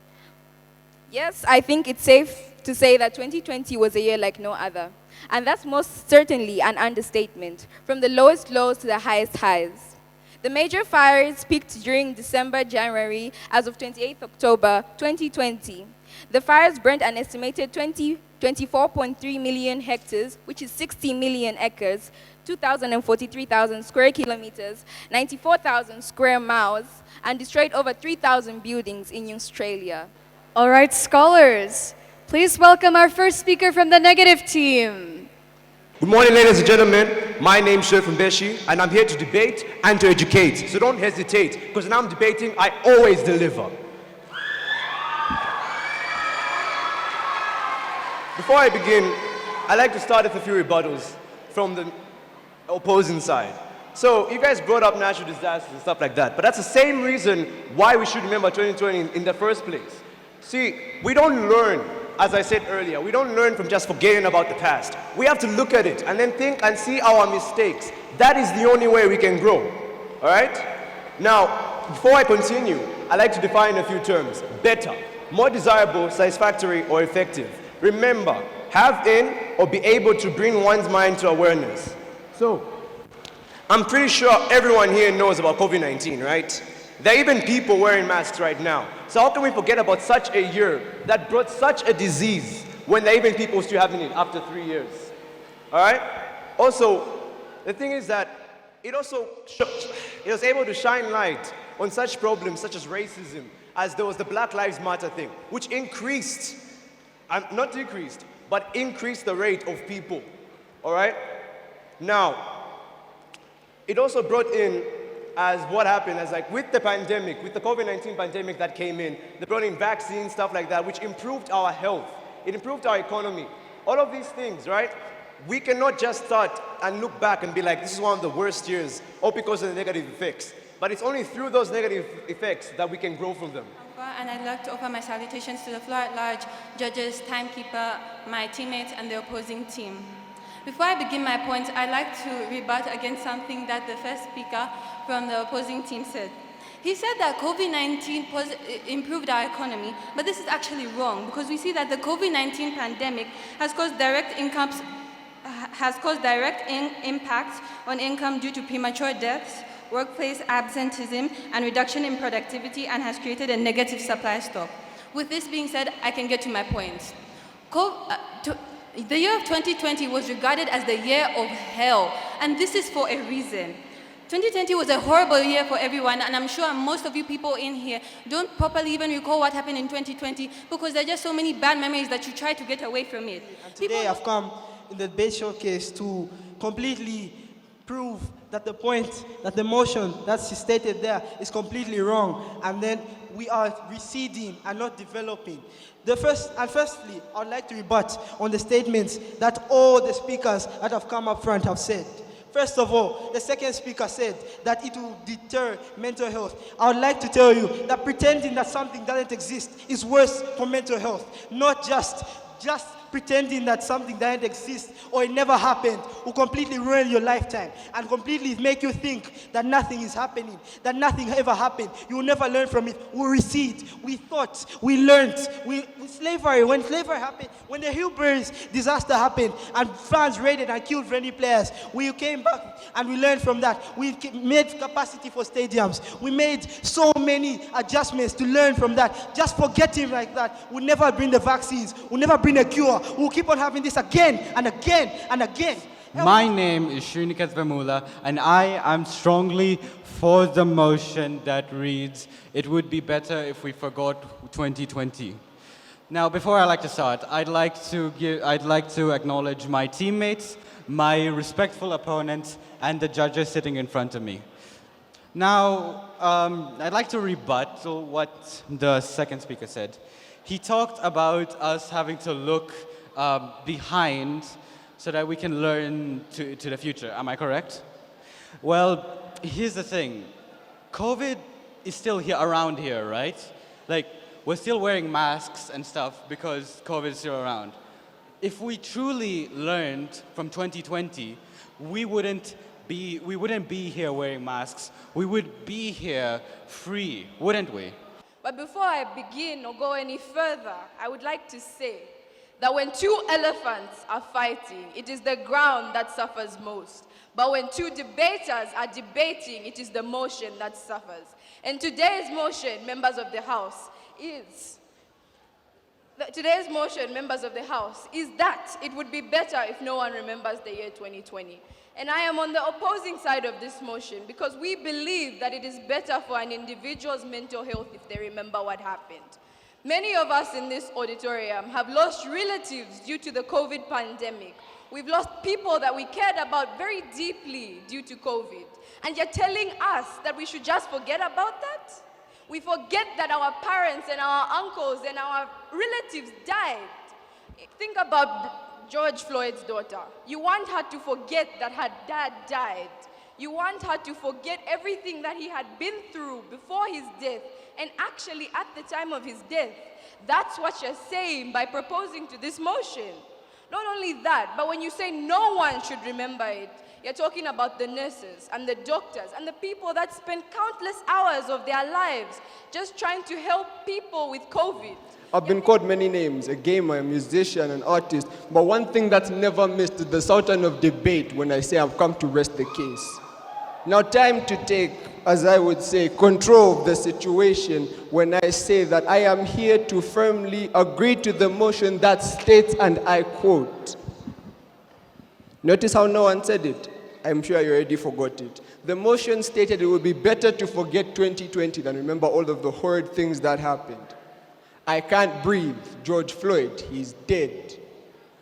Yes, I think it's safe to say that 2020 was a year like no other. And that's most certainly an understatement, from the lowest lows to the highest highs. The major fires peaked during December, January, as of 28th October 2020. The fires burnt an estimated 24.3 million hectares, which is 60 million acres, 2,043,000 square kilometers, 94,000 square miles, and destroyed over 3,000 buildings in Australia. All right, scholars, please welcome our first speaker from the negative team. Good morning, ladies and gentlemen. My name is Shef Mbeshi, and I'm here to debate and to educate. So don't hesitate, because when I'm debating, I always deliver. Before I begin, I'd like to start with a few rebuttals from the opposing side. So you guys brought up natural disasters and stuff like that, but that's the same reason why we should remember 2020 in the first place. See, we don't learn, as I said earlier, we don't learn from just forgetting about the past. We have to look at it and then think and see our mistakes. That is the only way we can grow, all right? Now, before I continue, I'd like to define a few terms. Better, more desirable, satisfactory, or effective. Remember, have in or be able to bring one's mind to awareness. So, I'm pretty sure everyone here knows about COVID-19, right? There are even people wearing masks right now. So how can we forget about such a year that brought such a disease when there are even people still having it after 3 years? All right? Also, the thing is that it was able to shine light on such problems such as racism, as there was the Black Lives Matter thing, which increased, not decreased, but increased the rate of people, all right? Now, it also brought in, as what happened, as like with the pandemic, with the COVID-19 pandemic that came in, they brought in vaccines, stuff like that, which improved our health. It improved our economy. All of these things, right? We cannot just start and look back and be like, this is one of the worst years, all because of the negative effects. But it's only through those negative effects that we can grow from them. And I'd like to offer my salutations to the floor at large, judges, timekeeper, my teammates, and the opposing team. Before I begin my points, I'd like to rebut against something that the first speaker from the opposing team said. He said that COVID-19 improved our economy, but this is actually wrong because we see that the COVID-19 pandemic has caused direct impacts on income due to premature deaths, workplace absenteeism, and reduction in productivity, and has created a negative supply stock. With this being said, I can get to my points. The year of 2020 was regarded as the year of hell, and this is for a reason. 2020 was a horrible year for everyone, and I'm sure most of you people in here don't properly even recall what happened in 2020 because there are just so many bad memories that you try to get away from it. And today I've come in the debate showcase to completely prove that the point, that the motion that's stated there is completely wrong, and then we are receding and not developing. Firstly, I'd like to rebut on the statements that all the speakers that have come up front have said. First of all, the second speaker said that it will deter mental health. I would like to tell you that pretending that something doesn't exist is worse for mental health, not just pretending that something doesn't exist or it never happened will completely ruin your lifetime and completely make you think that nothing is happening, that nothing ever happened. You will never learn from it. We recede. We thought. We learned. Slavery, when slavery happened, when the Hillberries disaster happened and France raided and killed friendly players, we came back and we learned from that. We made capacity for stadiums. We made so many adjustments to learn from that. Just forgetting like that will never bring the vaccines, will never bring a cure. We'll keep on having this again and again and again. My name is Shrinikat Vamula, and I am strongly for the motion that reads, it would be better if we forgot 2020. Now, before I like to start, I'd like to acknowledge my teammates, my respectful opponent, and the judges sitting in front of me. Now, I'd like to rebut what the second speaker said. He talked about us having to look behind so that we can learn to the future. Am I correct? Well, here's the thing. COVID is still here around here, right? Like, we're still wearing masks and stuff because COVID is still around. If we truly learned from 2020, we wouldn't be here wearing masks. We would be here free, wouldn't we? But before I begin or go any further, I would like to say that when two elephants are fighting, it is the ground that suffers most. But when two debaters are debating, it is the motion that suffers. And today's motion, members of the House, is that it would be better if no one remembers the year 2020. And I am on the opposing side of this motion because we believe that it is better for an individual's mental health if they remember what happened. Many of us in this auditorium have lost relatives due to the COVID pandemic. We've lost people that we cared about very deeply due to COVID. And you're telling us that we should just forget about that? We forget that our parents and our uncles and our relatives died. Think about George Floyd's daughter. You want her to forget that her dad died. You want her to forget everything that he had been through before his death and actually at the time of his death. That's what you're saying by proposing to this motion. Not only that, but when you say no one should remember it, you're talking about the nurses and the doctors and the people that spend countless hours of their lives just trying to help people with COVID. I've been called many names, a gamer, a musician, an artist, but one thing that's never missed is the Sultan of debate when I say I've come to rest the case. Now time to take, as I would say, control of the situation when I say that I am here to firmly agree to the motion that states, and I quote, notice how no one said it. I'm sure you already forgot it. The motion stated it would be better to forget 2020 than remember all of the horrid things that happened. I can't breathe. George Floyd, he's dead.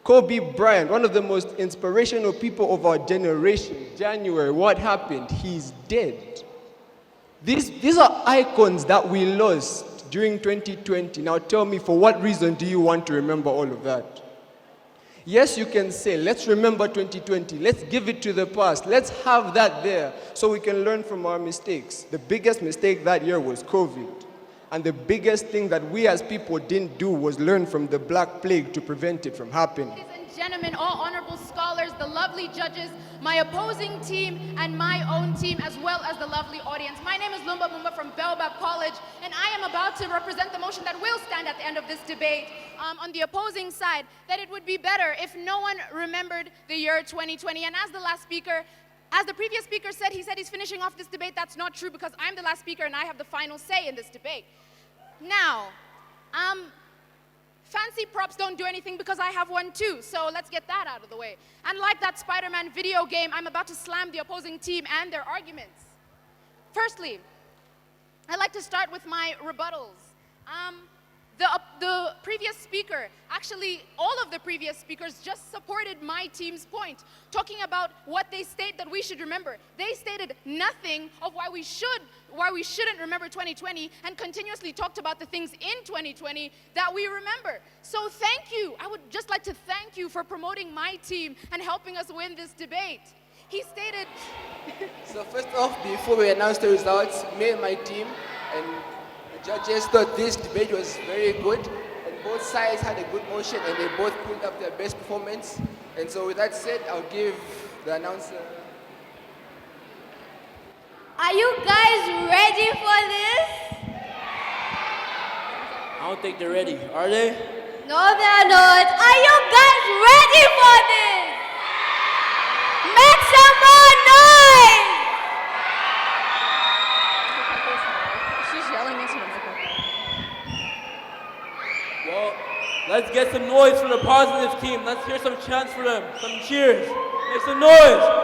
Kobe Bryant, one of the most inspirational people of our generation. January, what happened? He's dead. These are icons that we lost during 2020. Now tell me, for what reason do you want to remember all of that? Yes, you can say, let's remember 2020. Let's give it to the past. Let's have that there so we can learn from our mistakes. The biggest mistake that year was COVID. And the biggest thing that we as people didn't do was learn from the Black Plague to prevent it from happening. Ladies and gentlemen, all honorable scholars, the lovely judges, my opposing team, and my own team, as well as the lovely audience. My name is Lumba Mumba from Baobab College, and I am about to represent the motion that will stand at the end of this debate on the opposing side, that it would be better if no one remembered the year 2020. And as the last speaker, as the previous speaker said, he said he's finishing off this debate. That's not true because I'm the last speaker and I have the final say in this debate. Now, fancy props don't do anything because I have one too, so let's get that out of the way. And like that Spider-Man video game, I'm about to slam the opposing team and their arguments. Firstly, I'd like to start with my rebuttals. The previous speaker, actually all of the previous speakers just supported my team's point, talking about what they state that we should remember. They stated nothing of why we shouldn't remember 2020 and continuously talked about the things in 2020 that we remember. So thank you. I would just like to thank you for promoting my team and helping us win this debate. He stated... So first off, before we announce the results, me and my team and the judges thought this debate was very good, and both sides had a good motion, and they both pulled up their best performance. And so with that said, I'll give the announcer. Are you guys ready for this? I don't think they're ready. Are they? No, they're not. Are you guys ready for this? Make some more noise! She's yelling into the microphone. Well, let's get some noise for the positive team. Let's hear some chants for them. Some cheers. Make some noise.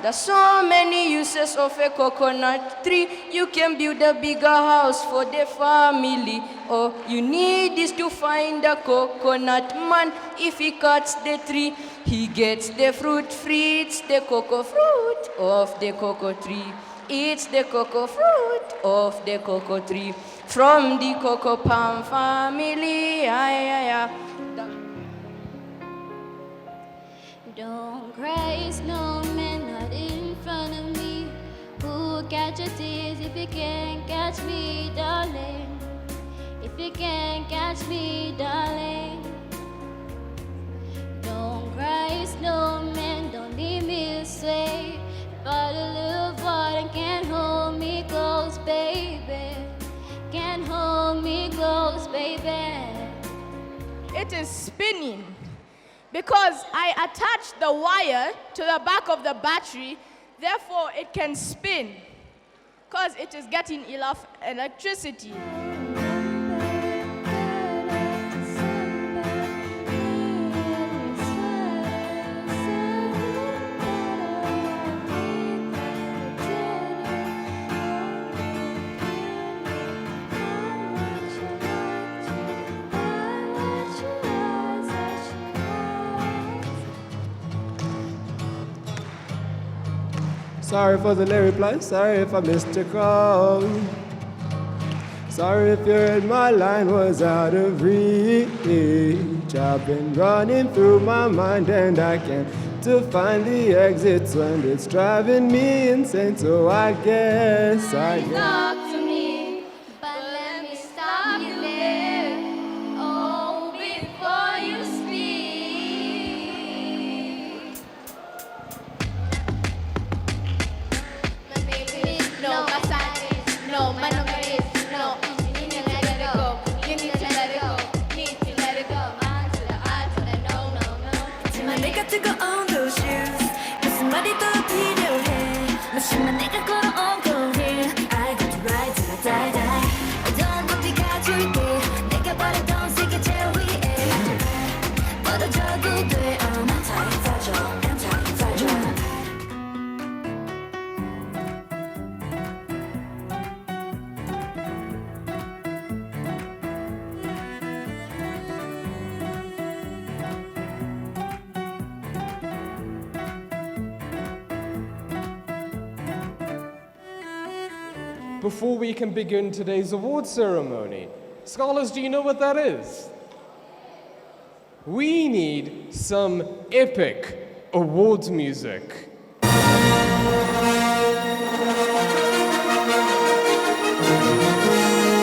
There's so many uses of a coconut tree. You can build a bigger house for the family. All you need is to find a coconut man. If he cuts the tree, he gets the fruit free. It's the cocoa fruit of the cocoa tree. It's the cocoa fruit of the cocoa tree. From the cocoa palm family. Don't cry, snowman, not in front of me. Who'll catch your tears if you can't catch me, darling? If you can't catch me, darling. Don't cry, snowman, don't leave me astray. But a little boy and can't hold me close, baby. Can't hold me close, baby. It is spinning. Because I attached the wire to the back of the battery, therefore it can spin. Because it is getting enough electricity. Sorry for the late reply, sorry if I missed your call. Sorry if you heard my line was out of reach. I've been running through my mind and I can't to find the exits and it's driving me insane. So I guess Talk to me, but let me stop you there. Oh, before you speak. My baby is no, my side is no, my number is no. You need to let it go. You need to let it go. Need to let it go. I to the no, no, no. 하지만 내가 뜨거운 those shoes 무슨 말이 더 필요해 마지막 내가 걸어온 길 I got the right to die die 어떤 것도 가줄게 내가 바라던 세계 제일 위에 벌어져도 돼 I'm anti-fragile anti-fragile Before we can begin today's award ceremony, scholars, do you know what that is? We need some epic awards music.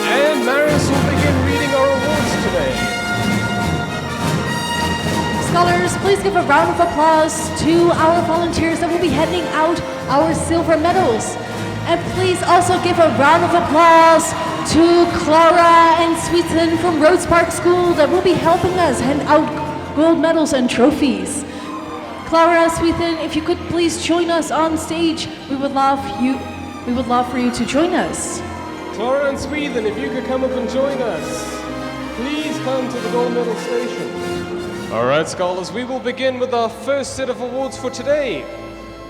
And Marius will begin reading our awards today. Scholars, please give a round of applause to our volunteers that will be handing out our silver medals. And please also give a round of applause to Clara and Sweeten from Rhodes Park School that will be helping us hand out gold medals and trophies. Clara, Sweeten, if you could please join us on stage, we would love for you to join us. Clara and Sweden, if you could come up and join us. Please come to the gold medal station. All right, scholars, we will begin with our first set of awards for today.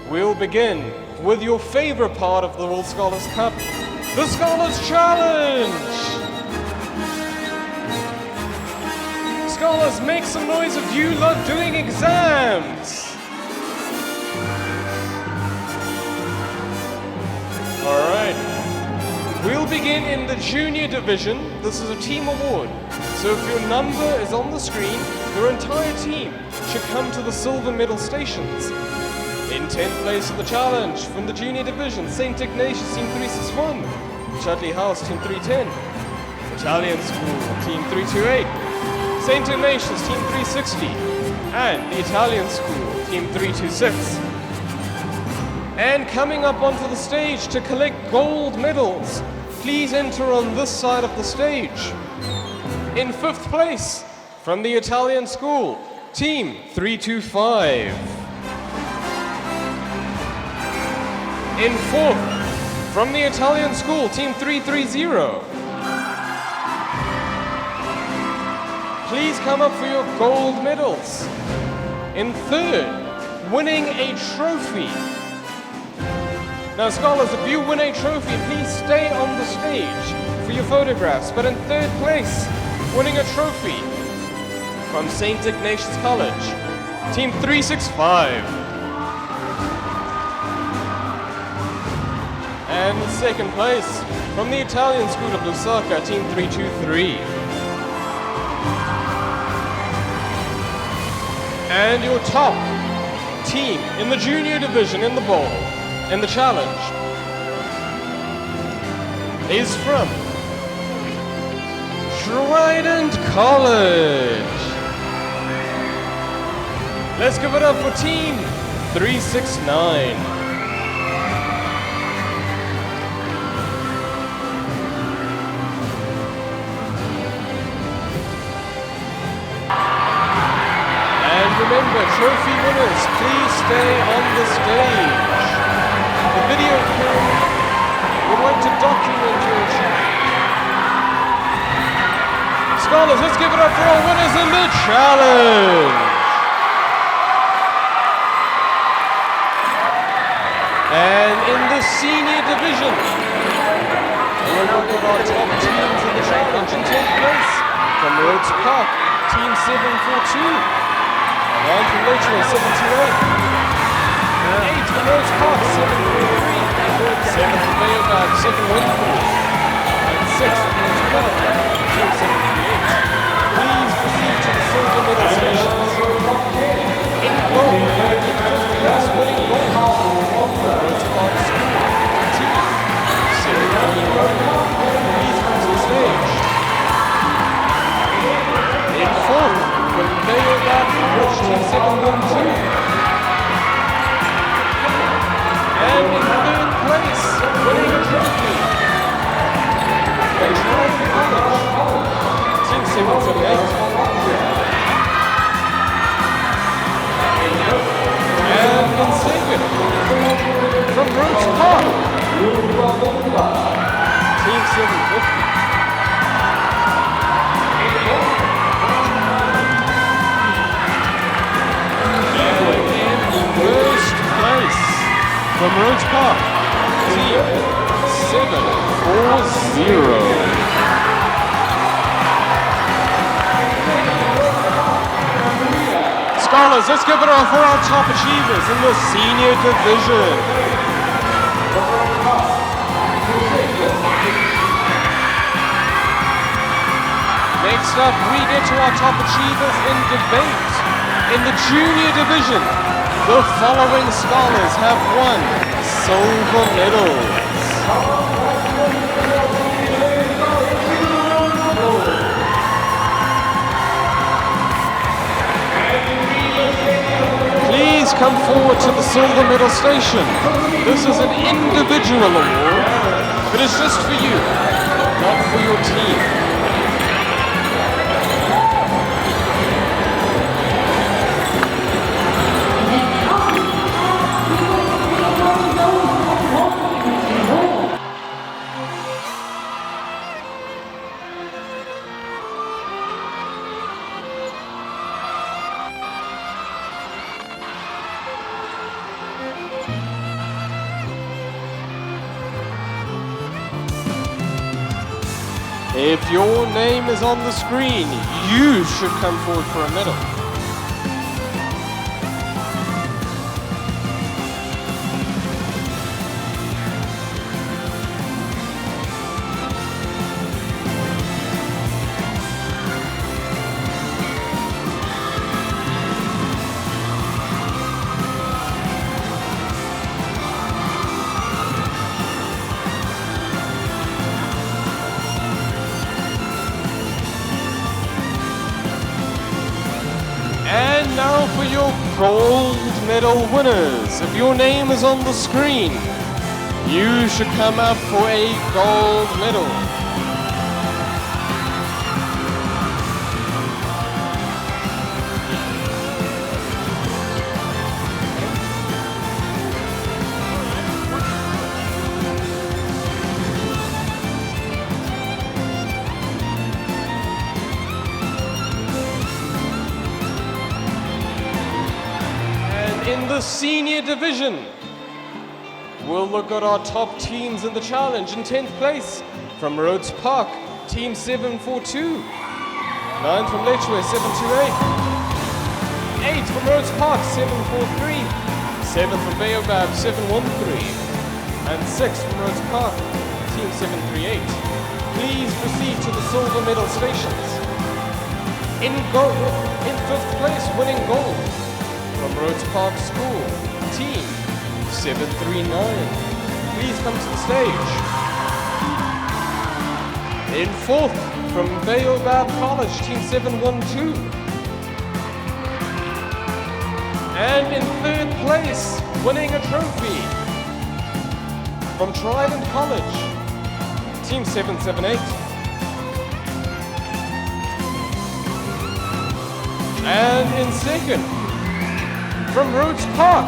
We'll begin with your favorite part of the World Scholars Cup, the Scholars Challenge. Scholars, make some noise if you love doing exams. All right. We'll begin in the junior division. This is a team award. So if your number is on the screen, your entire team should come to the silver medal stations. In 10th place of the challenge from the junior division, St. Ignatius, Team 361, Chudley House, Team 310, Italian School, Team 328, St. Ignatius, Team 360, and the Italian School, Team 326. And coming up onto the stage to collect gold medals, please enter on this side of the stage. In 5th place, from the Italian School, Team 325. In 4th, from the Italian School, Team 330. Please come up for your gold medals. In 3rd, winning a trophy Now, scholars, if you win a trophy, please stay on the stage for your photographs. But in third place, winning a trophy from St. Ignatius College, Team 365. And in second place, from the Italian School of Lusaka, Team 323. And your top team in the junior division in the bowl, in the challenge, is from Trident College. Let's give it up for Team 369. And remember, trophy winners, please stay on the stage. The video crew would like to document your achievement. Scholars, let's give it up for our winners in the challenge. And in the senior division, we'll look at our top teams in the challenge in 10th place from Rhodes Park, Team 742. 9 from Lakeland, 728. 8 from Rhodes Park, 743. 7 from Bayogard, 7 Woodford. And 6 from Rhodes Park, Team 738. Please proceed to the silver medal stations. In gold, just winning gold. Rhodes Park School, Team 741. Please come to the stage. In fourth, from Bayogard College, Team 712. And in third place, winning a trophy, from Trinity College, Team 778. And in second, from Rhodes Park, Team 750. First place from Rhodes Park, Team 740. Scholars, let's give it up for our top achievers in the senior division. Next up, we get to our top achievers in debate. In the junior division, the following scholars have won silver medals. Please come forward to the silver medal station. This is an individual award. It is just for you, not for your team. If your name is on the screen, you should come forward for a medal. And now for your gold medal winners. If your name is on the screen, you should come up for a gold medal. In the senior division, we'll look at our top teams in the challenge. In 10th place, from Rhodes Park, Team 742. 9th from Lechwe, 728. 8th from Rhodes Park, 743. 7th from Baobab, 713. And 6th from Rhodes Park, Team 738. Please proceed to the silver medal stations. In 5th place, winning gold, from Rhodes Park School, Team 739. Please come to the stage. In 4th, from Baobab College, Team 712. And in 3rd place, winning a trophy, from Trident College, Team 778. And in 2nd, from Rhodes Park,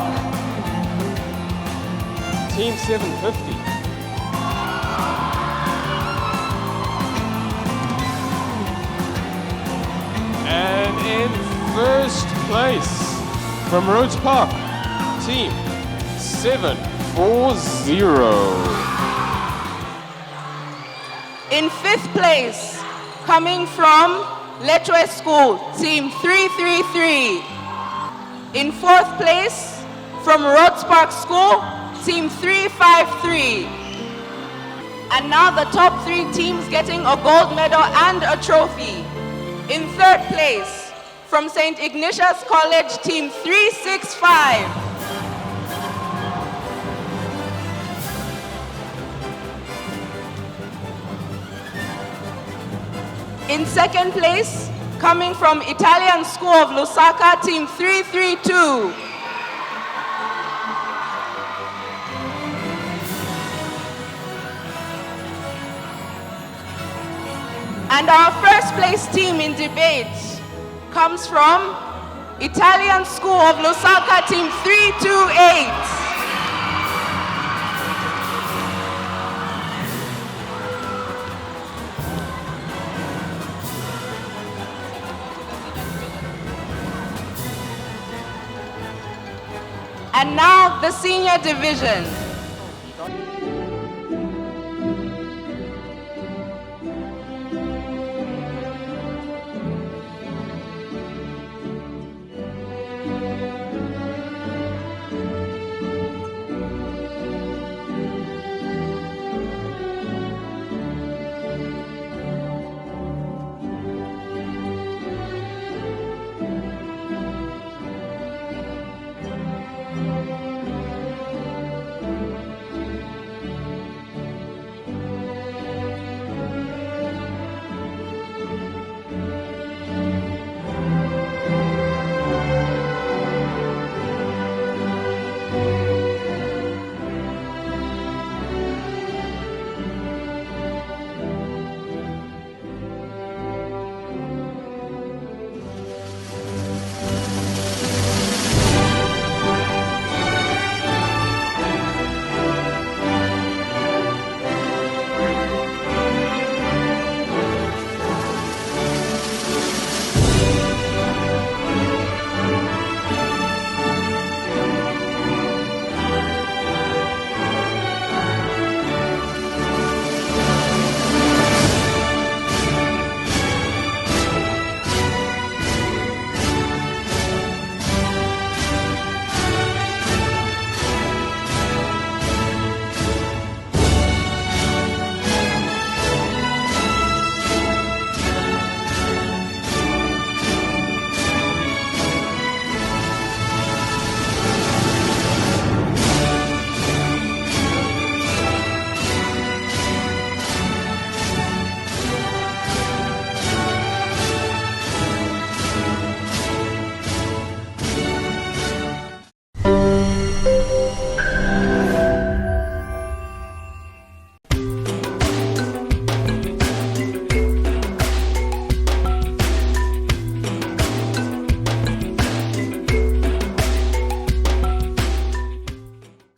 Team 750. And in 1st place, from Rhodes Park, Team 740. In 5th place, coming from Woodford School, Team 333. In 4th place, from Rhodes Park School, Team 353. And now the top 3 teams getting a gold medal and a trophy. In 3rd place, from St. Ignatius College, Team 365. In 2nd place, coming from Italian School of Lusaka, Team 332. And our 1st place team in debate comes from Italian School of Lusaka, Team 328. And now the senior division.